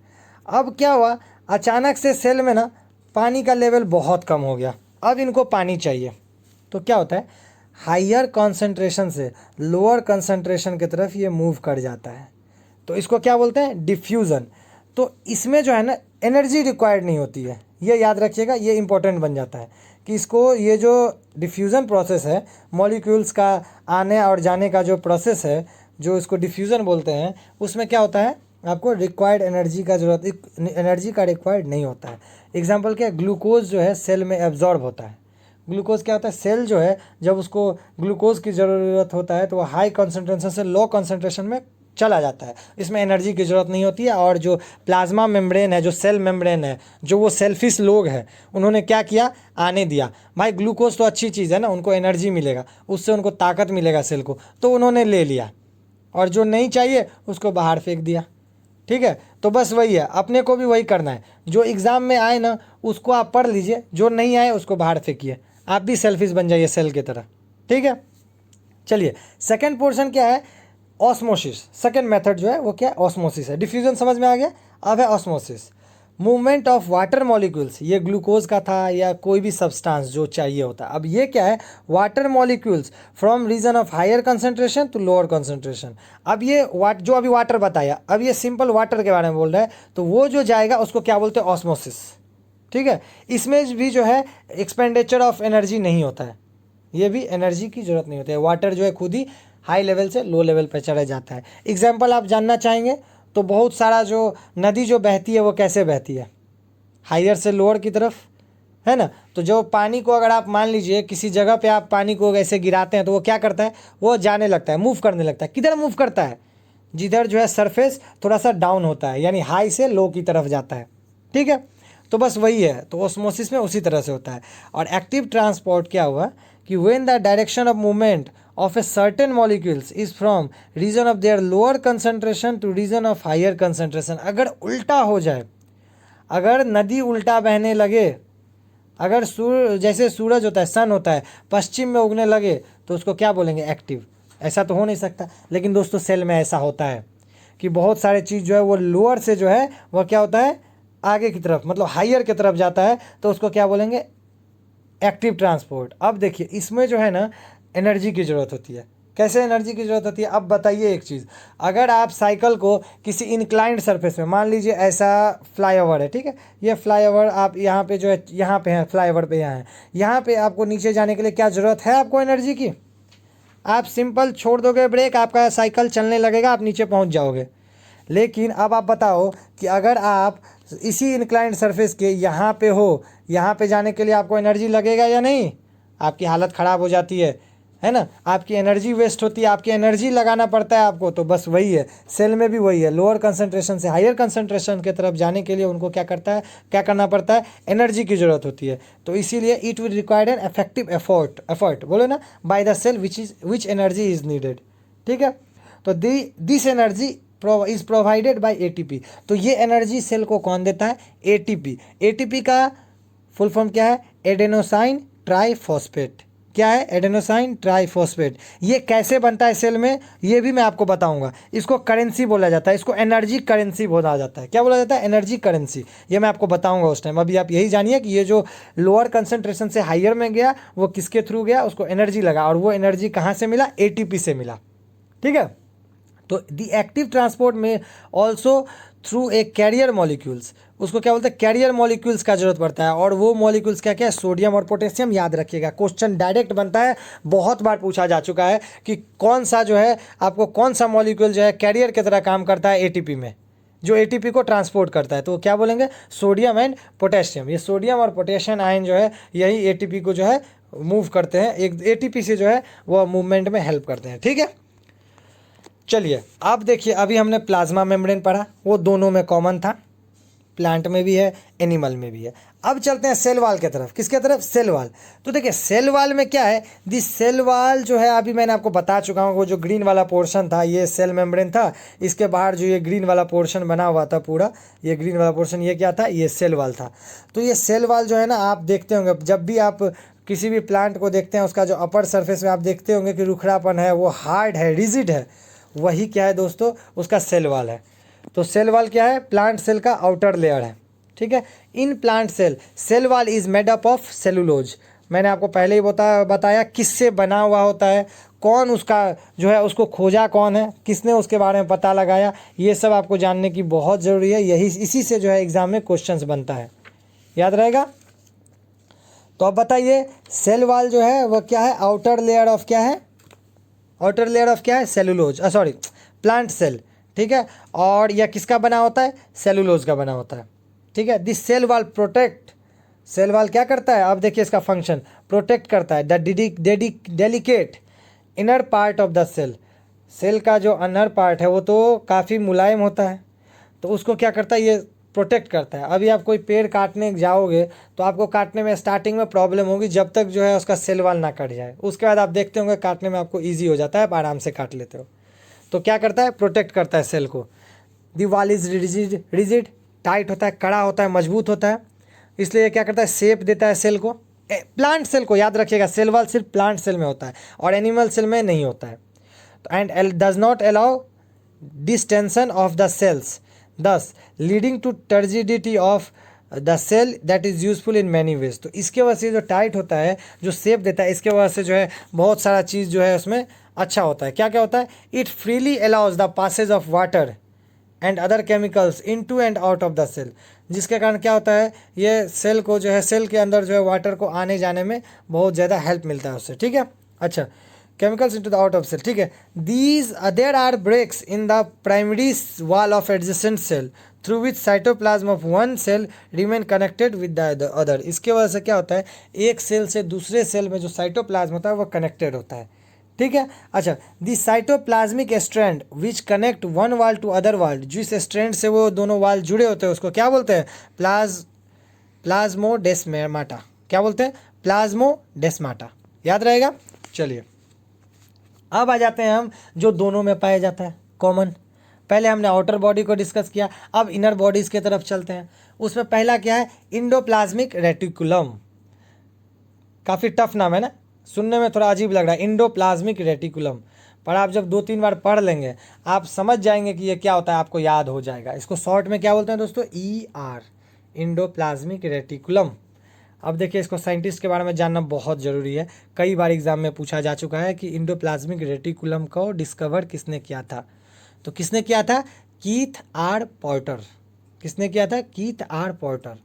अब क्या हुआ, अचानक से सेल में ना पानी का लेवल बहुत कम हो गया, अब इनको पानी चाहिए। तो क्या होता है, हायर कंसंट्रेशन से लोअर कंसंट्रेशन की तरफ ये मूव कर जाता है। तो इसको क्या बोलते हैं, डिफ्यूज़न। तो इसमें जो है ना एनर्जी रिक्वायर्ड नहीं होती है, ये याद रखिएगा, ये इंपॉर्टेंट बन जाता है कि इसको, ये जो डिफ्यूज़न प्रोसेस है, मॉलिक्यूल्स का आने और जाने का जो प्रोसेस है, जो इसको डिफ्यूज़न बोलते हैं, उसमें क्या होता है, आपको रिक्वायर्ड एनर्जी का ज़रूरत, एनर्जी का रिक्वायर्ड नहीं होता है। एग्जाम्पल क्या है, ग्लूकोज जो है सेल में एब्जॉर्ब होता है। ग्लूकोज क्या होता है, सेल जो है जब उसको ग्लूकोज की ज़रूरत होता है तो वो हाई कंसंट्रेशन से लो कंसंट्रेशन में चला जाता है, इसमें एनर्जी की ज़रूरत नहीं होती है। और जो प्लाज्मा मेम्ब्रेन है, जो सेल मेम्ब्रेन है, जो वो सेल्फिश लोग हैं, उन्होंने क्या किया, आने दिया। भाई ग्लूकोज तो अच्छी चीज़ है ना, उनको एनर्जी मिलेगा, उससे उनको ताकत मिलेगा सेल को, तो उन्होंने ले लिया, और जो नहीं चाहिए उसको बाहर फेंक दिया, ठीक है। तो बस वही है, अपने को भी वही करना है। जो एग्ज़ाम में आए ना उसको आप पढ़ लीजिए, जो नहीं आए उसको बाहर फेंकिए, आप भी सेल्फिश बन जाइए सेल की तरह, ठीक है। चलिए सेकेंड पोर्शन क्या है, ऑस्मोसिस। सेकेंड मेथड जो है वो क्या है, ऑस्मोसिस है। डिफ्यूजन समझ में आ गया, अब है osmosis. Movement of water molecules, ये ग्लूकोज का था या कोई भी सब्सटेंस जो चाहिए होता है। अब ये क्या है, water molecules from region of higher concentration to lower concentration. अब ये जो अभी वाटर बताया, अब ये सिंपल वाटर के बारे में बोल रहा है, तो वो जो जाएगा उसको क्या बोलते हैं, ऑस्मोसिस। ठीक है, इसमें भी जो है एक्सपेंडिचर ऑफ एनर्जी नहीं होता है, ये भी एनर्जी की जरूरत नहीं होती है। वाटर जो है खुद ही हाई लेवल से लो लेवल पर चढ़ा जाता है। एग्जाम्पल आप जानना चाहेंगे तो बहुत सारा जो नदी जो बहती है वो कैसे बहती है, हायर से लोअर की तरफ, है ना। तो जो पानी को अगर आप मान लीजिए किसी जगह पे आप पानी को ऐसे गिराते हैं तो वो क्या करता है, वो जाने लगता है, मूव करने लगता है। किधर मूव करता है, जिधर जो है सरफेस थोड़ा सा डाउन होता है, यानी हाई से लो की तरफ जाता है। ठीक है, तो बस वही है, तो ऑस्मोसिस में उसी तरह से होता है। और एक्टिव ट्रांसपोर्ट क्या हुआ कि when the direction of movement of a certain molecules is from region of their lower concentration to region of higher concentration। अगर उल्टा हो जाए, अगर नदी उल्टा बहने लगे, अगर जैसे सूरज होता है, सन होता है, पश्चिम में उगने लगे, तो उसको क्या बोलेंगे, एक्टिव। ऐसा तो हो नहीं सकता, लेकिन दोस्तों सेल में ऐसा होता है कि बहुत सारे चीज़ जो है वो लोअर से जो है वह क्या होता है, आगे की तरफ, मतलब हायर की तरफ जाता है, तो उसको क्या बोलेंगे, एक्टिव ट्रांसपोर्ट। अब देखिए इसमें जो है ना एनर्जी की ज़रूरत होती है। कैसे एनर्जी की ज़रूरत होती है, अब बताइए एक चीज़, अगर आप साइकिल को किसी इंक्लाइंड सरफेस में, मान लीजिए ऐसा फ्लाईओवर है, ठीक है, ये फ्लाईओवर आप यहाँ पे जो है, यहाँ पे है फ्लाईओवर पे, यहाँ पे आपको नीचे जाने के लिए क्या ज़रूरत है, आपको एनर्जी की। आप सिंपल छोड़ दोगे ब्रेक, आपका साइकिल चलने लगेगा, आप नीचे पहुँच जाओगे। लेकिन अब आप बताओ कि अगर आप इसी इंक्लाइंड सरफेस के यहाँ पे हो, यहाँ पे जाने के लिए आपको एनर्जी लगेगा या नहीं, आपकी हालत ख़राब हो जाती है ना, आपकी एनर्जी वेस्ट होती है, आपकी एनर्जी लगाना पड़ता है आपको। तो बस वही है, सेल में भी वही है, लोअर कंसंट्रेशन से हायर कंसंट्रेशन की तरफ जाने के लिए उनको क्या करना पड़ता है, एनर्जी की ज़रूरत होती है। तो इसीलिए it will require an effective effort बोलो ना, by the cell which energy is needed. ठीक है, तो this energy is provided by ATP. तो ये एनर्जी सेल को कौन देता है, एटीपी। एटीपी का फुल फॉर्म क्या है, एडेनोसाइन ट्राइफॉस्फेट। क्या है, एडेनोसाइन ट्राइफॉस्फेट। ये कैसे बनता है सेल में, ये भी मैं आपको बताऊंगा। इसको करेंसी बोला जाता है, इसको एनर्जी करेंसी बोला जाता है। क्या बोला जाता है, एनर्जी करेंसी। ये मैं आपको बताऊंगा उस टाइम। अभी आप यही जानिए कि ये जो लोअर कंसंट्रेशन से हायर में गया वो किसके थ्रू गया, उसको एनर्जी लगा, और वो एनर्जी कहाँ से मिला, एटीपी से मिला। ठीक है, तो द एक्टिव ट्रांसपोर्ट में also through a carrier molecules, उसको क्या बोलते हैं, कैरियर मॉलिक्यूल्स का जरूरत पड़ता है। और वो मॉलिक्यूल्स क्या क्या है, सोडियम और पोटेशियम। याद रखिएगा, क्वेश्चन डायरेक्ट बनता है, बहुत बार पूछा जा चुका है कि कौन सा जो है आपको, कौन सा मॉलिक्यूल जो है कैरियर की तरह काम करता है एटीपी में, जो एटीपी को ट्रांसपोर्ट करता है। तो क्या बोलेंगे, सोडियम एंड पोटेशियम। ये सोडियम और पोटेशियम आयन जो है यही एटीपी को जो है मूव करते हैं, एक एटीपी से जो है वो मूवमेंट में हेल्प करते हैं। ठीक है, चलिए अब देखिए, अभी हमने प्लाज्मा मेम्ब्रेन पढ़ा, वो दोनों में कॉमन था, प्लांट में भी है, एनिमल में भी है। अब चलते हैं सेल वाल की तरफ। किसके तरफ, सेल वाल। तो देखिए सेल वाल में क्या है, दिस सेल वाल जो है अभी मैंने आपको बता चुका हूँ, वो जो ग्रीन वाला पोर्शन था ये सेल मेम्ब्रेन था, इसके बाहर जो ये ग्रीन वाला पोर्शन बना हुआ था पूरा, ये ग्रीन वाला पोर्शन ये क्या था, ये सेल वाल था। तो ये सेल वाल जो है ना, आप देखते होंगे जब भी आप किसी भी प्लांट को देखते हैं, उसका जो अपर सरफेस में आप देखते होंगे कि रुखड़ापन है, वो हार्ड है, रिजिड है, वही क्या है दोस्तों, उसका सेल वाल है। तो सेल वाल क्या है, प्लांट सेल का आउटर लेयर है। ठीक है, in plant cell wall is made up of cellulose. मैंने आपको पहले ही बताया किससे बना हुआ होता है, कौन उसका जो है उसको खोजा कौन है, किसने उसके बारे में पता लगाया, ये सब आपको जानने की बहुत ज़रूरी है। यही इसी से जो है एग्जाम में क्वेश्चंस बनता है, याद रहेगा। तो अब बताइए सेल वाल जो है वो क्या है, आउटर लेयर ऑफ क्या है, आउटर लेयर ऑफ क्या है, सेलुलोज, सॉरी प्लांट सेल। ठीक है, और यह किसका बना होता है, सेलुलोज का बना होता है। ठीक है, this cell wall protect, cell wall क्या करता है, अब देखिए इसका फंक्शन, प्रोटेक्ट करता है the delicate inner part of the cell. Cell का जो अनर पार्ट है वो तो काफ़ी मुलायम होता है, तो उसको क्या करता है, ये प्रोटेक्ट करता है। अभी आप कोई पेड़ काटने जाओगे तो आपको काटने में स्टार्टिंग में प्रॉब्लम होगी, जब तक जो है उसका सेल वाल ना कट जाए। उसके बाद आप देखते होंगे काटने में आपको ईजी हो जाता है, आप आराम से काट लेते हो। तो क्या करता है, प्रोटेक्ट करता है सेल को। दी वाल इज रिजिड, टाइट होता है, कड़ा होता है, मजबूत होता है, इसलिए क्या करता है, शेप देता है सेल को। प्लांट सेल को याद रखिएगा, सेल वॉल सिर्फ प्लांट सेल में होता है और एनिमल सेल में नहीं होता है। And does not allow distension of the cells, thus leading to turgidity of the cell that is useful in many ways. तो इसके वजह से जो टाइट होता है, जो शेप देता है, इसके वजह से जो है बहुत सारा चीज़ जो है उसमें अच्छा होता है। क्या क्या होता है? It freely allows the passage of water and other chemicals into and out of the cell, जिसके कारण क्या होता है, ये सेल को जो है, सेल के अंदर जो है वाटर को आने जाने में बहुत ज़्यादा हेल्प मिलता है उससे। ठीक है, अच्छा, chemicals into the out of cell. ठीक है, these there are breaks in the primary wall of adjacent cell through which cytoplasm of one cell remain connected with the other. इसके वजह से क्या होता है, एक सेल से दूसरे सेल में जो साइटोप्लाज्म होता है वो कनेक्टेड होता है। ठीक है, अच्छा, the cytoplasmic strand which connect one वाल टू अदर वाल, जिस स्ट्रैंड से वो दोनों वाल जुड़े होते हैं उसको क्या बोलते हैं? प्लाज्मोडेस्माटा। क्या बोलते हैं? प्लाज्मोडेस्माटा। याद रहेगा। चलिए, अब आ जाते हैं हम जो दोनों में पाया जाता है कॉमन। पहले हमने आउटर बॉडी को डिस्कस किया, अब इनर बॉडीज़ की तरफ चलते हैं। उसमें पहला क्या है? Endoplasmic reticulum. काफ़ी टफ नाम है ना, सुनने में थोड़ा अजीब लग रहा है, इंडोप्लाज्मिक रेटिकुलम, पर आप जब 2-3 बार पढ़ लेंगे आप समझ जाएंगे कि ये क्या होता है, आपको याद हो जाएगा। इसको शॉर्ट में क्या बोलते हैं दोस्तों? ER, endoplasmic reticulum. अब देखिए, इसको साइंटिस्ट के बारे में जानना बहुत ज़रूरी है, कई बार एग्जाम में पूछा जा चुका है कि इंडोप्लाज्मिक रेटिकुलम को डिस्कवर किसने किया था। तो किसने किया था? Keith R Porter. किसने किया था? Keith R Porter.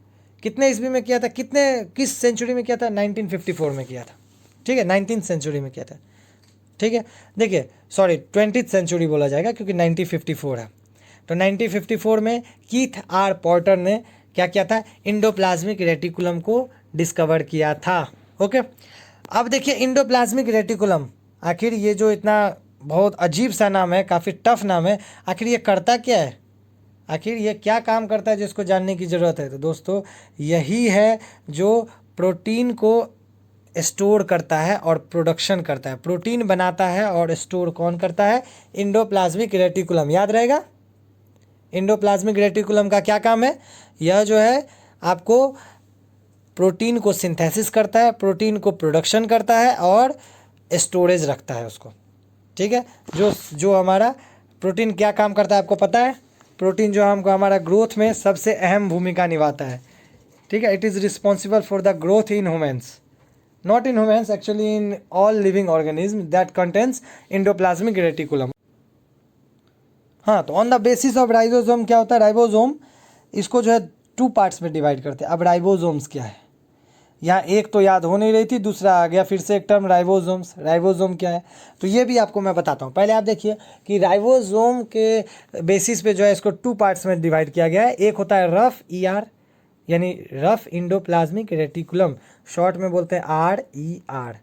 कितने ईस्वी में किया था? किस सेंचुरी में किया था? 1954 में किया था। ठीक है, 19th सेंचुरी में किया था। ठीक है, देखिए, सॉरी 20th सेंचुरी बोला जाएगा क्योंकि 1954 है। तो 1954 में कीथ आर पॉर्टर ने क्या किया था? इंडोप्लाज्मिक रेटिकुलम को डिस्कवर किया था। ओके, अब देखिए इंडोप्लाज्मिक रेटिकुलम, आखिर ये जो इतना बहुत अजीब सा नाम है, काफ़ी टफ नाम है, आखिर ये करता क्या है? आखिर ये क्या काम करता है जिसको जानने की ज़रूरत है? तो दोस्तों, यही है जो प्रोटीन को स्टोर करता है और प्रोडक्शन करता है। प्रोटीन बनाता है और स्टोर कौन करता है? Endoplasmic reticulum. याद रहेगा, इंडोप्लाज्मिक रेटिकुलम का क्या काम है? यह जो है आपको प्रोटीन को सिंथेसिस करता है, प्रोटीन को प्रोडक्शन करता है और स्टोरेज रखता है उसको। ठीक है, जो हमारा प्रोटीन क्या काम करता है आपको पता है? प्रोटीन जो हमको हमारा ग्रोथ में सबसे अहम भूमिका निभाता है। ठीक है, it is responsible for the growth in humans, not in humans, actually in all living organism that contains endoplasmic reticulum. हाँ, तो on the basis of ribosome क्या होता है? राइबोसोम इसको जो है 2 पार्ट्स में डिवाइड करते हैं। अब राइबोसोम्स क्या है? यहाँ एक तो याद हो नहीं रही थी, दूसरा आ गया फिर से एक टर्म, राइबोसोम्स। राइबोसोम क्या है? तो ये भी आपको मैं बताता हूँ। पहले आप देखिए कि राइबोसोम के बेसिस पे जो है इसको 2 पार्ट्स में डिवाइड किया गया है। एक होता है रफ ER, यानी रफ इंडोप्लाज्मिक रेटिकुलम, शॉर्ट में बोलते हैं RER।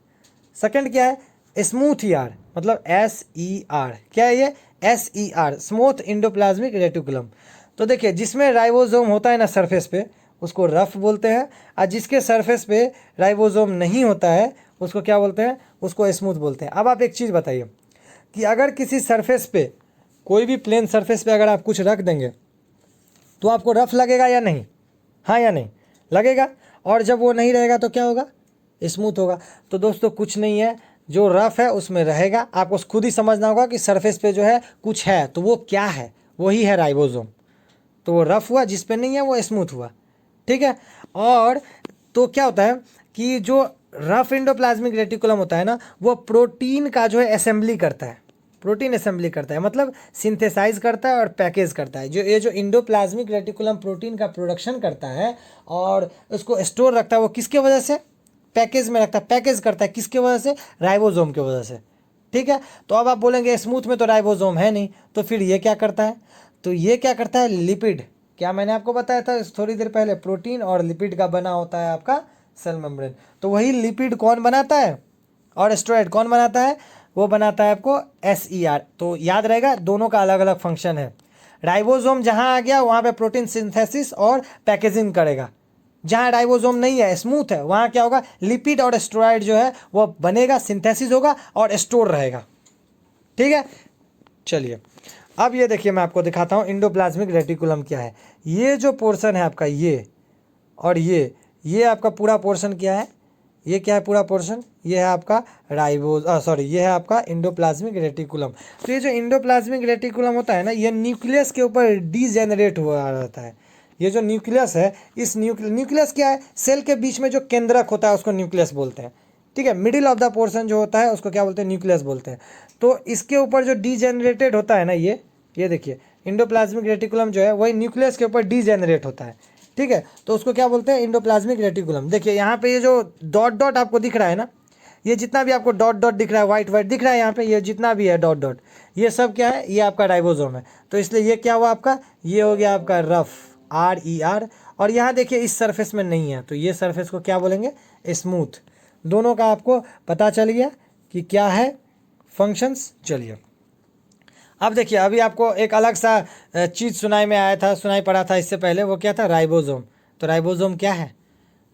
सेकंड क्या है? स्मूथ ER, मतलब SER। क्या है ये? SER, smooth endoplasmic reticulum. तो देखिए, जिसमें राइबोसोम होता है ना सरफेस पे, उसको रफ बोलते हैं, और जिसके सरफेस पे राइबोसोम नहीं होता है उसको क्या बोलते हैं? उसको स्मूथ बोलते हैं। अब आप एक चीज़ बताइए कि अगर किसी सरफेस पे, कोई भी प्लेन सरफेस पे अगर आप कुछ रख देंगे तो आपको रफ लगेगा या नहीं? हाँ या नहीं? लगेगा। और जब वो नहीं रहेगा तो क्या होगा? स्मूथ होगा। तो दोस्तों, कुछ नहीं है, जो रफ है उसमें रहेगा। आपको खुद ही समझना होगा कि सरफेस पे जो है कुछ है, तो वो क्या है? वही है राइबोसोम। तो वो रफ हुआ, जिस पे नहीं है वो स्मूथ हुआ। ठीक है, और तो क्या होता है कि जो रफ इंडोप्लाज्मिक रेटिकुलम होता है ना, वो प्रोटीन का जो है असेंबली करता है, प्रोटीन असेंबली करता है, मतलब सिंथेसाइज करता है और पैकेज करता है। जो इंडोप्लाज्मिक रेटिकुलम प्रोटीन का प्रोडक्शन करता है और उसको स्टोर रखता है, वो किसके वजह से? पैकेज में रखता है, पैकेज करता है, किसके वजह से? राइबोसोम की वजह से। ठीक है, तो अब आप बोलेंगे स्मूथ में तो राइबोसोम है नहीं, तो फिर ये क्या करता है? तो ये क्या करता है? लिपिड। क्या मैंने आपको बताया था थोड़ी देर पहले? प्रोटीन और लिपिड का बना होता है आपका सेल मेम्ब्रेन। तो वही लिपिड कौन बनाता है और स्टेरॉइड कौन बनाता है? वो बनाता है आपको SER। तो याद रहेगा, दोनों का अलग अलग फंक्शन है। राइबोसोम जहाँ आ गया वहाँ पे प्रोटीन सिंथेसिस और पैकेजिंग करेगा। जहाँ राइबोसोम नहीं है, स्मूथ है, वहाँ क्या होगा? लिपिड और स्टेरॉइड जो है वो बनेगा, सिंथेसिस होगा और स्टोर रहेगा। ठीक है, चलिए अब ये देखिए, मैं आपको दिखाता हूँ इंडोप्लाज्मिक रेटिकुलम क्या है। ये जो पोर्शन है आपका, ये और ये आपका पूरा पोर्शन क्या है? ये क्या है पूरा पोर्शन, ये है आपका ये है आपका एंडोप्लाज्मिक रेटिकुलम। तो ये जो एंडोप्लाज्मिक रेटिकुलम होता है ना, ये न्यूक्लियस के ऊपर डीजेनरेट हुआ रहता है। ये जो न्यूक्लियस है, इस न्यूक्लियस क्या है, सेल के बीच में जो केंद्रक होता है उसको न्यूक्लियस बोलते हैं, ठीक है। मिडिल ऑफ द पोर्शन जो होता है उसको क्या बोलते हैं, न्यूक्लियस बोलते हैं। तो इसके ऊपर जो डीजेनरेटेड होता है ना, ये देखिए एंडोप्लाज्मिक रेटिकुलम जो है वही न्यूक्लियस के ऊपर डीजेनरेट होता है, ठीक है। तो उसको क्या बोलते हैं, एंडोप्लाज्मिक रेटिकुलम। देखिए यहाँ पे ये जो डॉट डॉट आपको दिख रहा है ना, ये जितना भी आपको डॉट डॉट दिख रहा है, वाइट वाइट दिख रहा है यहाँ पे, ये जितना भी है डॉट डॉट, ये सब क्या है, ये आपका राइबोसोम है। तो इसलिए ये क्या हुआ आपका, ये हो गया आपका रफ, RER। और यहाँ देखिए इस सरफेस में नहीं है, तो ये सरफेस को क्या बोलेंगे, स्मूथ। दोनों का आपको पता चल गया कि क्या है फंक्शंस। चलिए अब देखिए, अभी आपको एक अलग सा चीज़ सुनाई पड़ा था इससे पहले, वो क्या था, राइबोसोम। तो राइबोसोम क्या है,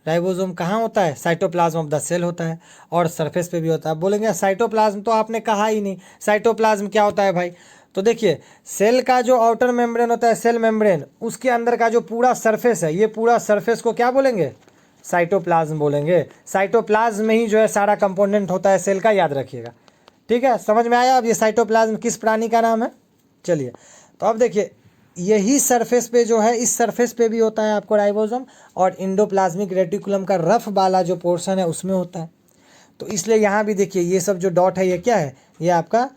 राइबोसोम कहाँ होता है, साइटोप्लाज्म ऑफ द सेल होता है, और सरफेस पे भी होता है। बोलेंगे साइटोप्लाज्म, तो आपने कहा ही नहीं, साइटोप्लाज्म क्या होता है भाई। तो देखिए सेल का जो आउटर मेम्ब्रेन होता है, सेल मेम्ब्रेन, उसके अंदर का जो पूरा सरफेस है, ये पूरा सरफेस को क्या बोलेंगे, साइटोप्लाज्म बोलेंगे। साइटोप्लाज्म में ही जो है सारा कंपोनेंट होता है सेल का, याद रखिएगा, ठीक है। समझ में आया अब ये साइटोप्लाज्म किस प्राणी का नाम है। चलिए तो अब देखिए, यही सरफेस पे जो है, इस सरफेस पे भी होता है आपको राइबोसोम, और एंडोप्लाज्मिक रेटिकुलम का रफ वाला जो पोर्शन है उसमें होता है। तो इसलिए यहाँ भी देखिए ये सब जो डॉट है, ये क्या है, ये आपका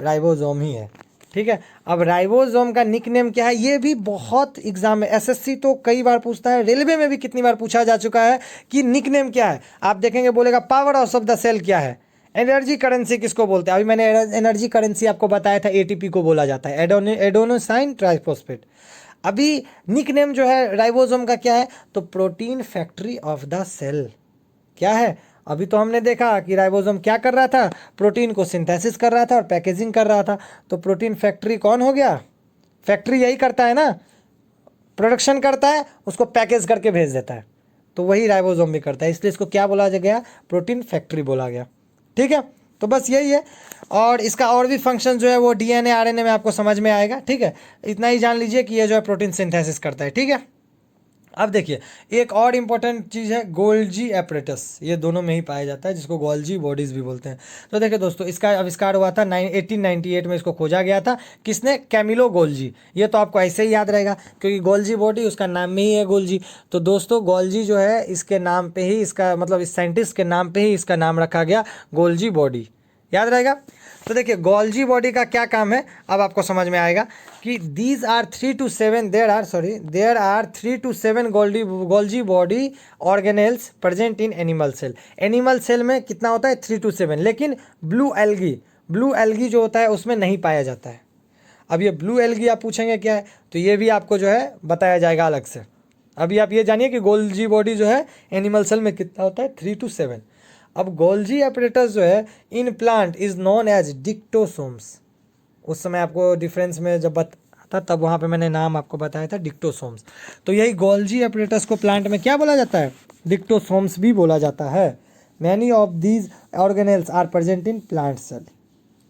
राइबोसोम ही है, ठीक है। अब राइबोसोम का निकनेम क्या है, ये भी बहुत एग्जाम में, SSC तो कई बार पूछता है, रेलवे में भी कितनी बार पूछा जा चुका है कि निकनेम क्या है। आप देखेंगे बोलेगा power house of the cell क्या है, एनर्जी करेंसी किसको बोलते हैं। अभी मैंने एनर्जी करेंसी आपको बताया था, ATP को बोला जाता है, एडेनोसाइन ट्राइफॉस्फेट। अभी निकनेम जो है राइबोसोम का क्या है, तो protein factory of the cell क्या है। अभी तो हमने देखा कि राइबोसोम क्या कर रहा था, प्रोटीन को सिंथेसिस कर रहा था और पैकेजिंग कर रहा था। तो प्रोटीन फैक्ट्री कौन हो गया, फैक्ट्री यही करता है ना, प्रोडक्शन करता है, उसको पैकेज करके भेज देता है, तो वही राइबोसोम भी करता है, इसलिए इसको क्या बोला गया, प्रोटीन फैक्ट्री बोला गया, ठीक है। तो बस यही है, और इसका और भी फंक्शन जो है वो DNA RNA में आपको समझ में आएगा, ठीक है। इतना ही जान लीजिए कि ये जो है प्रोटीन सिंथेसिस करता है, ठीक है। अब देखिए एक और इम्पोर्टेंट चीज़ है गोल्जी एपरेटस, ये दोनों में ही पाया जाता है, जिसको गोल्जी बॉडीज़ भी बोलते हैं। तो देखिए दोस्तों, इसका आविष्कार हुआ था 1898 में, इसको खोजा गया था, किसने, कैमिलो गोल्जी। ये तो आपको ऐसे ही याद रहेगा क्योंकि गोल्जी बॉडी उसका नाम में ही है गोल्जी। तो दोस्तों गोल्जी जो है इसके नाम पे ही, इसका मतलब इस साइंटिस्ट के नाम पे ही इसका नाम रखा गया, गोल्जी बॉडी, याद रहेगा। तो देखिए गोल्जी बॉडी का क्या काम है, अब आपको समझ में आएगा कि there are 3 to 7 Golgi body organelles present in animal cell. Animal cell में कितना होता है, 3 to 7, लेकिन ब्लू एल्गी जो होता है उसमें नहीं पाया जाता है। अब ये ब्लू एल्गी आप पूछेंगे क्या है, तो ये भी आपको जो है बताया जाएगा अलग से। अभी आप ये जानिए कि गोल्जी बॉडी जो है एनिमल सेल में कितना होता है, 3 to 7। अब गोल्जी एपरेटस जो है in plant is known as dictyosomes. उस समय आपको डिफरेंस में जब बताया तब वहाँ पे मैंने नाम आपको बताया था डिक्टोसोम्स। तो यही गोल्जी एपरेटस को प्लांट में क्या बोला जाता है, डिक्टोसोम्स भी बोला जाता है। Many of these organelles are present in plant cell,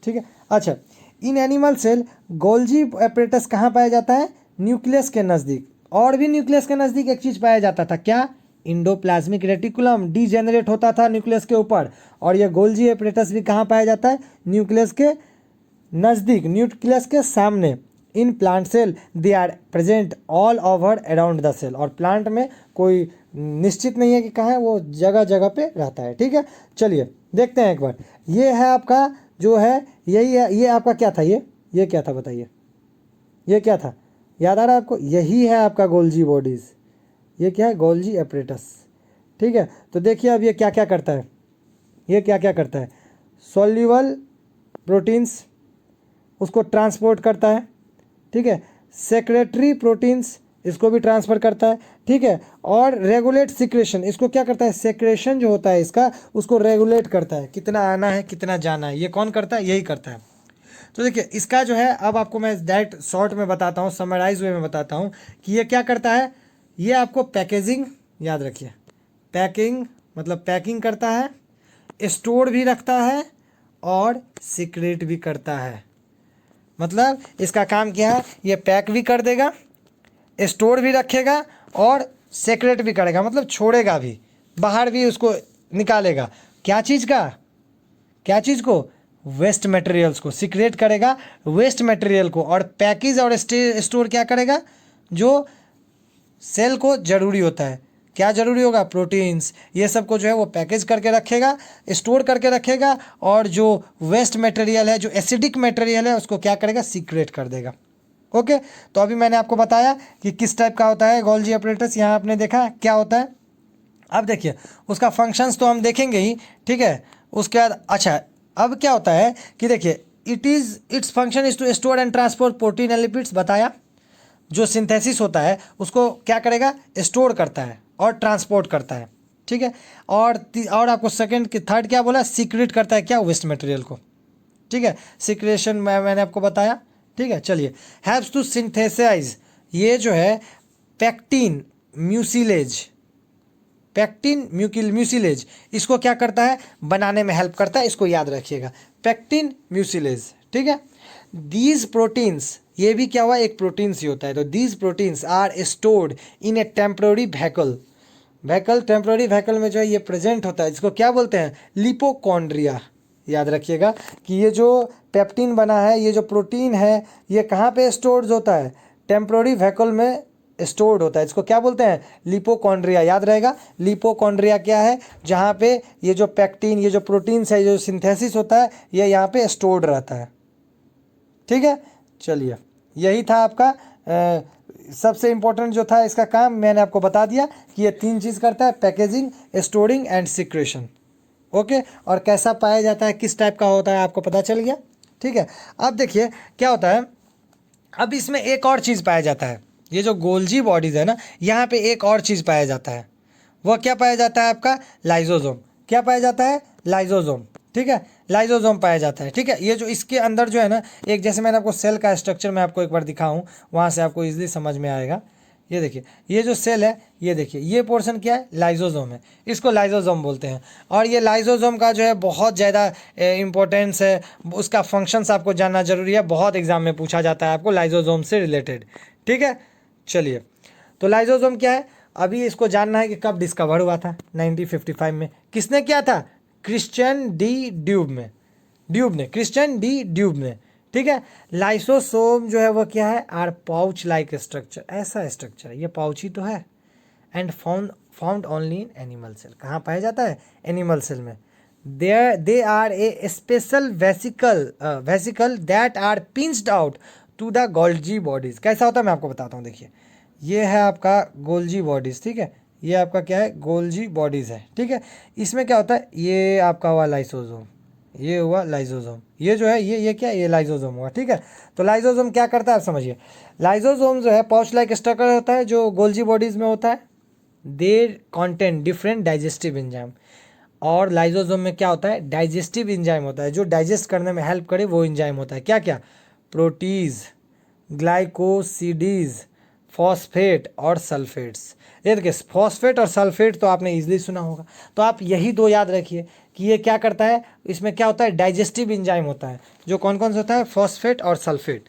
ठीक है। अच्छा, in animal cell Golgi apparatus कहाँ पाया जाता है, न्यूक्लियस के नज़दीक। और भी न्यूक्लियस के नज़दीक एक चीज़ पाया जाता था, क्या, इंडोप्लाज्मिक रेटिकुलम डीजेनरेट होता था न्यूक्लियस के ऊपर। और ये गोल्जी एपरेटस भी कहाँ पाया जाता है, न्यूक्लियस के नज़दीक, न्यूक्लियस के सामने। In plant cell they are present all over around the cell. और प्लांट में कोई निश्चित नहीं है कि कहाँ है, वो जगह जगह पे रहता है, ठीक है। चलिए देखते हैं एक बार, ये है आपका जो है, यही है, ये आपका क्या था, ये क्या था बताइए, ये क्या था, याद आ रहा है आपको, यही है आपका गोल्जी बॉडीज़, ये क्या है, गोल्जी एपरेटस, ठीक है। तो देखिए अब ये क्या क्या करता है, ये क्या क्या करता है, सॉल्यूबल प्रोटीन्स उसको ट्रांसपोर्ट करता है, ठीक है। सेक्रेटरी प्रोटीन्स इसको भी ट्रांसफ़र करता है, ठीक है। और रेगुलेट सिक्रेशन, इसको क्या करता है, सेक्रेशन जो होता है इसका उसको रेगुलेट करता है, कितना आना है कितना जाना है, ये कौन करता है, यही करता है। तो देखिए इसका जो है, अब आपको मैं डायरेक्ट शॉर्ट में बताता हूँ, समराइज वे में बताता हूँ कि ये क्या करता है। ये आपको पैकेजिंग, याद रखिए, पैकिंग मतलब पैकिंग करता है, स्टोर भी रखता है और सीक्रेट भी करता है। मतलब इसका काम क्या है, ये पैक भी कर देगा, स्टोर भी रखेगा और सेक्रेट भी करेगा, मतलब छोड़ेगा भी, बाहर भी उसको निकालेगा, क्या चीज़ का, क्या चीज़ को, वेस्ट मटेरियल्स को, सीक्रेट करेगा वेस्ट मटेरियल को, और पैकेज और स्टोर क्या करेगा, जो सेल को ज़रूरी होता है, क्या ज़रूरी होगा, प्रोटीन्स, ये सब को जो है वो पैकेज करके रखेगा, स्टोर करके रखेगा, और जो वेस्ट मटेरियल है, जो एसिडिक मटेरियल है, उसको क्या करेगा, सीक्रेट कर देगा। ओके, तो अभी मैंने आपको बताया कि किस टाइप का होता है गोल्जी apparatus, यहाँ आपने देखा क्या होता है। अब देखिए उसका फंक्शंस तो हम देखेंगे ही, ठीक है। उसके बाद अच्छा, अब क्या होता है कि देखिए its function is to store and transport protein and lipids, बताया। जो सिंथेसिस होता है उसको क्या करेगा, स्टोर करता है और ट्रांसपोर्ट करता है, ठीक है। और आपको सेकंड की थर्ड क्या बोला, सीक्रेट करता है क्या, वेस्ट मटेरियल को, ठीक है। सीक्रेशन मैंने आपको बताया, ठीक है। चलिए, हैव्स टू सिंथेसाइज, ये जो है पैक्टिन म्यूसिलेज, पैक्टिन म्यूसिलेज, इसको क्या करता है, बनाने में हेल्प करता है, इसको याद रखिएगा, पैक्टिन म्यूसिलेज, ठीक है। दीज प्रोटीन्स, ये भी क्या हुआ, एक प्रोटीन्स ही होता है, तो these proteins are stored in a temporary vehicle, temporary vehicle में जो है ये प्रेजेंट होता है, जिसको क्या बोलते हैं, लिपोकॉन्ड्रिया। याद रखिएगा कि ये जो पेप्टिन बना है, ये जो प्रोटीन है, ये कहाँ पे स्टोर्ड होता है, टेम्पररी व्हीकल में स्टोर्ड होता है, इसको क्या बोलते हैं, लिपोकॉन्ड्रिया। याद रहेगा, लिपोकॉन्ड्रिया क्या है, जहाँ पे ये जो पैक्टिन, ये जो प्रोटीन्स है, जो सिंथेसिस होता है, ये यहाँ पे स्टोर्ड रहता है, ठीक है। चलिए, यही था आपका सबसे इम्पोर्टेंट जो था इसका काम, मैंने आपको बता दिया कि ये 3 चीज़ करता है, packaging, storing and secretion. Okay, और कैसा पाया जाता है, किस टाइप का होता है, आपको पता चल गया, ठीक है। अब देखिए क्या होता है, अब इसमें एक और चीज़ पाया जाता है, ये जो गोल्जी बॉडीज़ है ना, यहाँ पे एक और चीज़ पाया जाता है, वह क्या पाया जाता है, आपका लाइजोजोम। क्या पाया जाता है, लाइजोजोम, ठीक है, लाइजोजोम पाया जाता है, ठीक है। ये जो इसके अंदर जो है ना, एक जैसे मैंने आपको सेल का स्ट्रक्चर मैं आपको एक बार दिखाऊं, वहाँ से आपको इजीली समझ में आएगा। ये देखिए, ये जो सेल है, ये देखिए, ये पोर्शन क्या है, लाइजोजोम है, इसको लाइजोजोम बोलते हैं। और ये लाइजोजोम का जो है बहुत ज़्यादा इम्पोर्टेंस है, उसका फंक्शंस आपको जानना जरूरी है, बहुत एग्जाम में पूछा जाता है आपको लाइजोजोम से रिलेटेड, ठीक है। चलिए, तो लाइजोजोम क्या है, अभी इसको जानना है कि कब डिस्कवर हुआ था, 1955 में। किसने किया था, क्रिश्चियन डी ड्यूब ने, क्रिश्चियन डी ड्यूब ने, ठीक है। लाइसोसोम जो है वो क्या है, आर पाउच लाइक स्ट्रक्चर, ऐसा स्ट्रक्चर है, ये पाउच ही तो है। And found only in animal cell, कहाँ पाया जाता है, एनिमल सेल में। They are a special vesicle that are pinched out to the Golgi bodies. कैसा होता है मैं आपको बताता हूँ, देखिए, ये है आपका गोल्जी बॉडीज़, ठीक है, ये आपका क्या है, गोल्जी बॉडीज़ है, ठीक है। इसमें क्या होता है, ये आपका हुआ लाइसोसोम, ये हुआ लाइसोसोम, ये जो है ये क्या, ये लाइसोसोम हुआ, ठीक है। तो लाइसोसोम क्या करता है, आप समझिए, लाइसोसोम जो है पाउच लाइक स्ट्रक्चर होता है, जो गोल्जी बॉडीज़ में होता है। They contain different digestive enzyme, और लाइसोसोम में क्या होता है, डाइजेस्टिव एंजाइम होता है, जो डाइजेस्ट करने में हेल्प करे, वो एंजाइम होता है। क्या क्या, प्रोटीज, ग्लाइकोसिडीज, फॉस्फेट और सल्फेट्स। ये देखिए, फॉस्फेट और सल्फेट तो आपने इजीली सुना होगा, तो आप यही 2 याद रखिए कि ये क्या करता है, इसमें क्या होता है, डाइजेस्टिव एंजाइम होता है, जो कौन कौन सा होता है, फॉस्फेट और सल्फेट।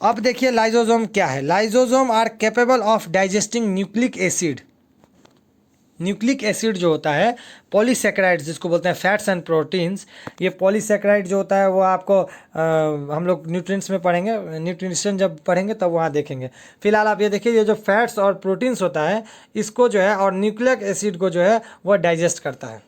अब देखिए लाइसोसोम क्या है, lysosome are capable of digesting nucleic acid. Nucleic acid जो होता है, पॉलीसेकेराइड्स जिसको बोलते हैं, फैट्स एंड प्रोटीन्स। ये पॉलीसेकेराइड जो होता है वो आपको हम लोग न्यूट्रिएंट्स में पढ़ेंगे, न्यूट्रिशन जब पढ़ेंगे तब वहाँ देखेंगे। फिलहाल आप ये देखिए, ये जो फैट्स और प्रोटीन्स होता है, इसको जो है, और न्यूक्लिक एसिड को जो है वो डाइजेस्ट करता है।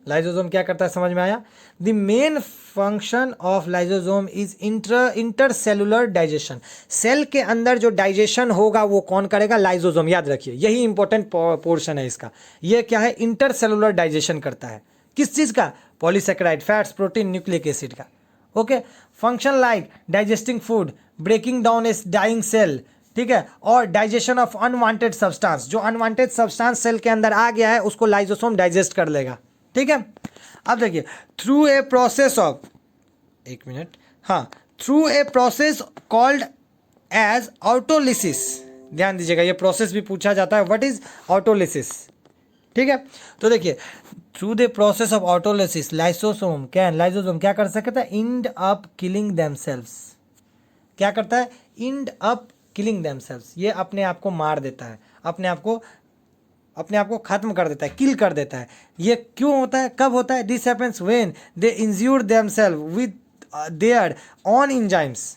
लाइसोसोम क्या करता है, समझ में आया। The main function of lysosome is intercellular digestion. Cell के अंदर जो डाइजेशन होगा वो कौन करेगा, लाइसोसोम। याद रखिए, यही इंपॉर्टेंट पोर्शन है इसका। ये क्या है, इंटरसेलुलर डाइजेशन करता है, किस चीज़ का, polysaccharide, fats, protein, nucleic acid का। Okay, function like digesting food, breaking down a dying cell, ठीक है, और डाइजेशन ऑफ अनवांटेड सब्सटेंस। जो अनवांटेड सब्सटेंस सेल के अंदर आ गया है उसको लाइसोसोम डाइजेस्ट कर लेगा, ठीक है। अब देखिए, थ्रू ए प्रोसेस ऑफ, एक मिनट, हाँ, through a process called as autolysis. ध्यान दीजिएगा, ये प्रोसेस भी पूछा जाता है, व्हाट इज ऑटोलिसिस, ठीक है। तो देखिए, through the process of autolysis lysosome lysosome क्या कर सकता है, इंड अप किलिंग देमसेल्व्स। क्या करता है, इंड अप किलिंग देमसेल्व्स, ये अपने आप को मार देता है, अपने आप को अपने आप को ख़त्म कर देता है, किल कर देता है। ये क्यों होता है, कब होता है? This happens when they injure themselves with their own enzymes.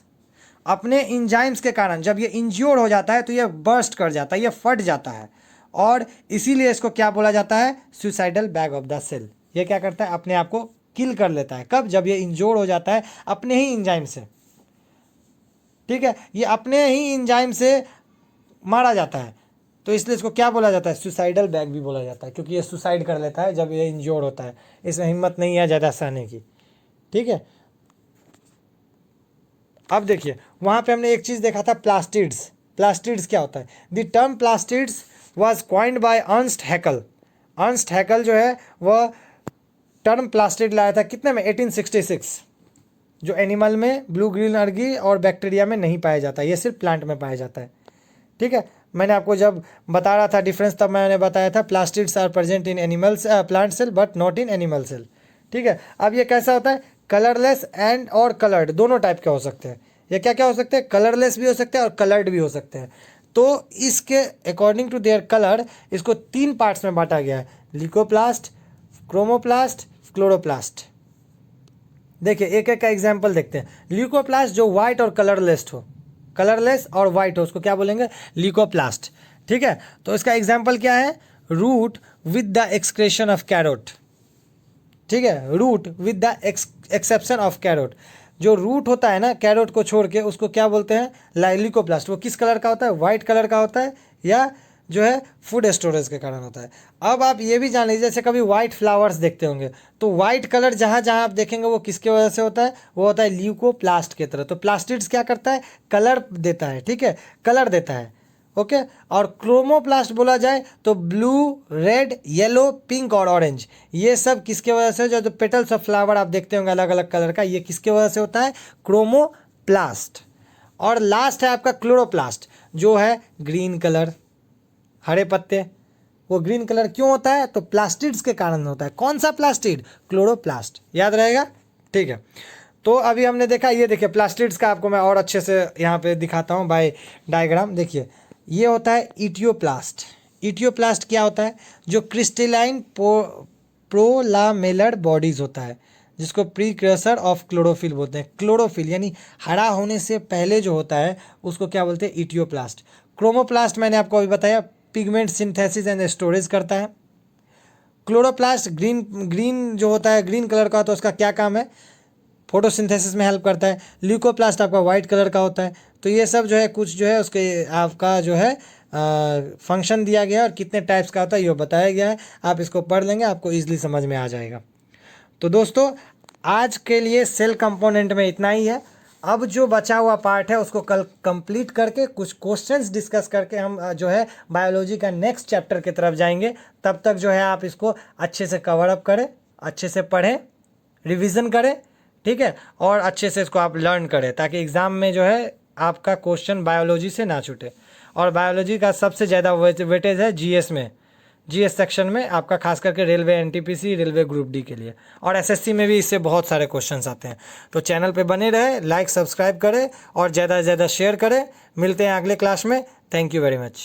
अपने इंजाइम्स के कारण जब ये इंज्योर हो जाता है तो ये बर्स्ट कर जाता है, ये फट जाता है, और इसीलिए इसको क्या बोला जाता है? Suicidal bag of the cell. ये क्या करता है? अपने आप को किल कर लेता है। कब? जब ये इंज्योर हो जाता है अपने ही इंजाइम से। ठीक है, ये अपने ही इंजाइम से मारा जाता है, तो इसलिए इसको क्या बोला जाता है? सुसाइडल बैग भी बोला जाता है, क्योंकि ये सुसाइड कर लेता है जब ये इंज्योर होता है। इसमें हिम्मत नहीं है ज़्यादा सहने की। ठीक है, अब देखिए वहाँ पे हमने एक चीज़ देखा था, प्लास्टिड्स। प्लास्टिड्स क्या होता है? The term plastids was coined by Ernst Haeckel. Ernst Haeckel जो है वह टर्म प्लास्टिड लाया था कितने में? 1866। जो एनिमल में ब्लू ग्रीन अलगी और बैक्टीरिया में नहीं पाया जाता, ये सिर्फ प्लांट में पाया जाता है। ठीक है, मैंने आपको जब बता रहा था डिफरेंस तब मैंने बताया था plastids are present in animals plant cell but not in animal cell. ठीक है, अब ये कैसा होता है? कलरलेस एंड और कलर्ड, दोनों टाइप के हो सकते हैं। ये क्या क्या हो सकते हैं? कलरलेस भी हो सकते हैं और कलर्ड भी हो सकते हैं। तो इसके अकॉर्डिंग टू देयर कलर इसको 3 पार्ट्स में बांटा गया है, ल्यूकोप्लास्ट, क्रोमोप्लास्ट, क्लोरोप्लास्ट। देखिए एक एक का एग्जाम्पल देखते हैं। ल्यूकोप्लास्ट जो व्हाइट और कलरलेस हो, कलरलेस और व्हाइट हो, उसको क्या बोलेंगे? ल्यूकोप्लास्ट। ठीक है, तो इसका एग्जाम्पल क्या है? Root with the excretion of carrot. ठीक है, root with the exception of carrot. जो रूट होता है ना कैरोट को छोड़ के, उसको क्या बोलते हैं? ल्यूकोप्लास्ट। वो किस कलर का होता है? व्हाइट कलर का होता है, या जो है फूड स्टोरेज के कारण होता है। अब आप ये भी जान लीजिए, जैसे कभी व्हाइट फ्लावर्स देखते होंगे तो व्हाइट कलर जहाँ जहाँ आप देखेंगे वो किसके वजह से होता है? वो होता है ल्यूकोप्लास्ट की तरह। तो प्लास्टिड्स क्या करता है? कलर देता है। ठीक है, कलर देता है। ओके, और क्रोमोप्लास्ट बोला जाए तो ब्लू, रेड, येलो, पिंक और ऑरेंज, ये सब किसके वजह से? जो पेटल्स ऑफ फ्लावर आप देखते होंगे अलग अलग कलर का, ये किसके वजह से होता है? क्रोमोप्लास्ट। और लास्ट है आपका क्लोरोप्लास्ट, जो है ग्रीन कलर, हरे पत्ते। वो ग्रीन कलर क्यों होता है? तो प्लास्टिड्स के कारण होता है। कौन सा प्लास्टिड? क्लोरोप्लास्ट। याद रहेगा? ठीक है, तो अभी हमने देखा, ये देखिए प्लास्टिड्स का आपको मैं और अच्छे से यहाँ पे दिखाता हूँ बाय डायग्राम। देखिए ये होता है इटियोप्लास्ट। इटियोप्लास्ट क्या होता है? जो क्रिस्टलाइन प्रोलामेलर बॉडीज होता है, जिसको प्रीक्रेसर ऑफ क्लोरोफिल बोलते हैं। क्लोरोफिल यानी हरा होने से पहले जो होता है उसको क्या बोलते हैं? इटियोप्लास्ट। क्रोमोप्लास्ट मैंने आपको अभी बताया, पिगमेंट सिंथेसिस एंड स्टोरेज करता है। क्लोरोप्लास्ट ग्रीन जो होता है, ग्रीन कलर का होता है, उसका क्या काम है? फोटोसिंथेसिस में हेल्प करता है। ल्यूकोप्लास्ट आपका वाइट कलर का होता है। तो ये सब जो है कुछ जो है उसके आपका जो है फंक्शन दिया गया है, और कितने टाइप्स का होता है ये बताया गया है। आप इसको पढ़ लेंगे, आपको ईजिली समझ में आ जाएगा। तो दोस्तों आज के लिए सेल कंपोनेंट में इतना ही है। अब जो बचा हुआ पार्ट है उसको कल कंप्लीट करके कुछ क्वेश्चंस डिस्कस करके हम जो है बायोलॉजी का नेक्स्ट चैप्टर की तरफ जाएंगे। तब तक जो है आप इसको अच्छे से कवर अप करें, अच्छे से पढ़ें, रिवीजन करें। ठीक है, और अच्छे से इसको आप लर्न करें, ताकि एग्ज़ाम में जो है आपका क्वेश्चन बायोलॉजी से ना छूटे। और बायोलॉजी का सबसे ज़्यादा वेटेज है जीएस में, जीएस सेक्शन में आपका, खास करके railway NTPC, railway group D के लिए, और एसएससी में भी इससे बहुत सारे क्वेश्चंस आते हैं। तो चैनल पे बने रहे, लाइक सब्सक्राइब करें और ज़्यादा से ज़्यादा शेयर करें। मिलते हैं अगले क्लास में। Thank you very much.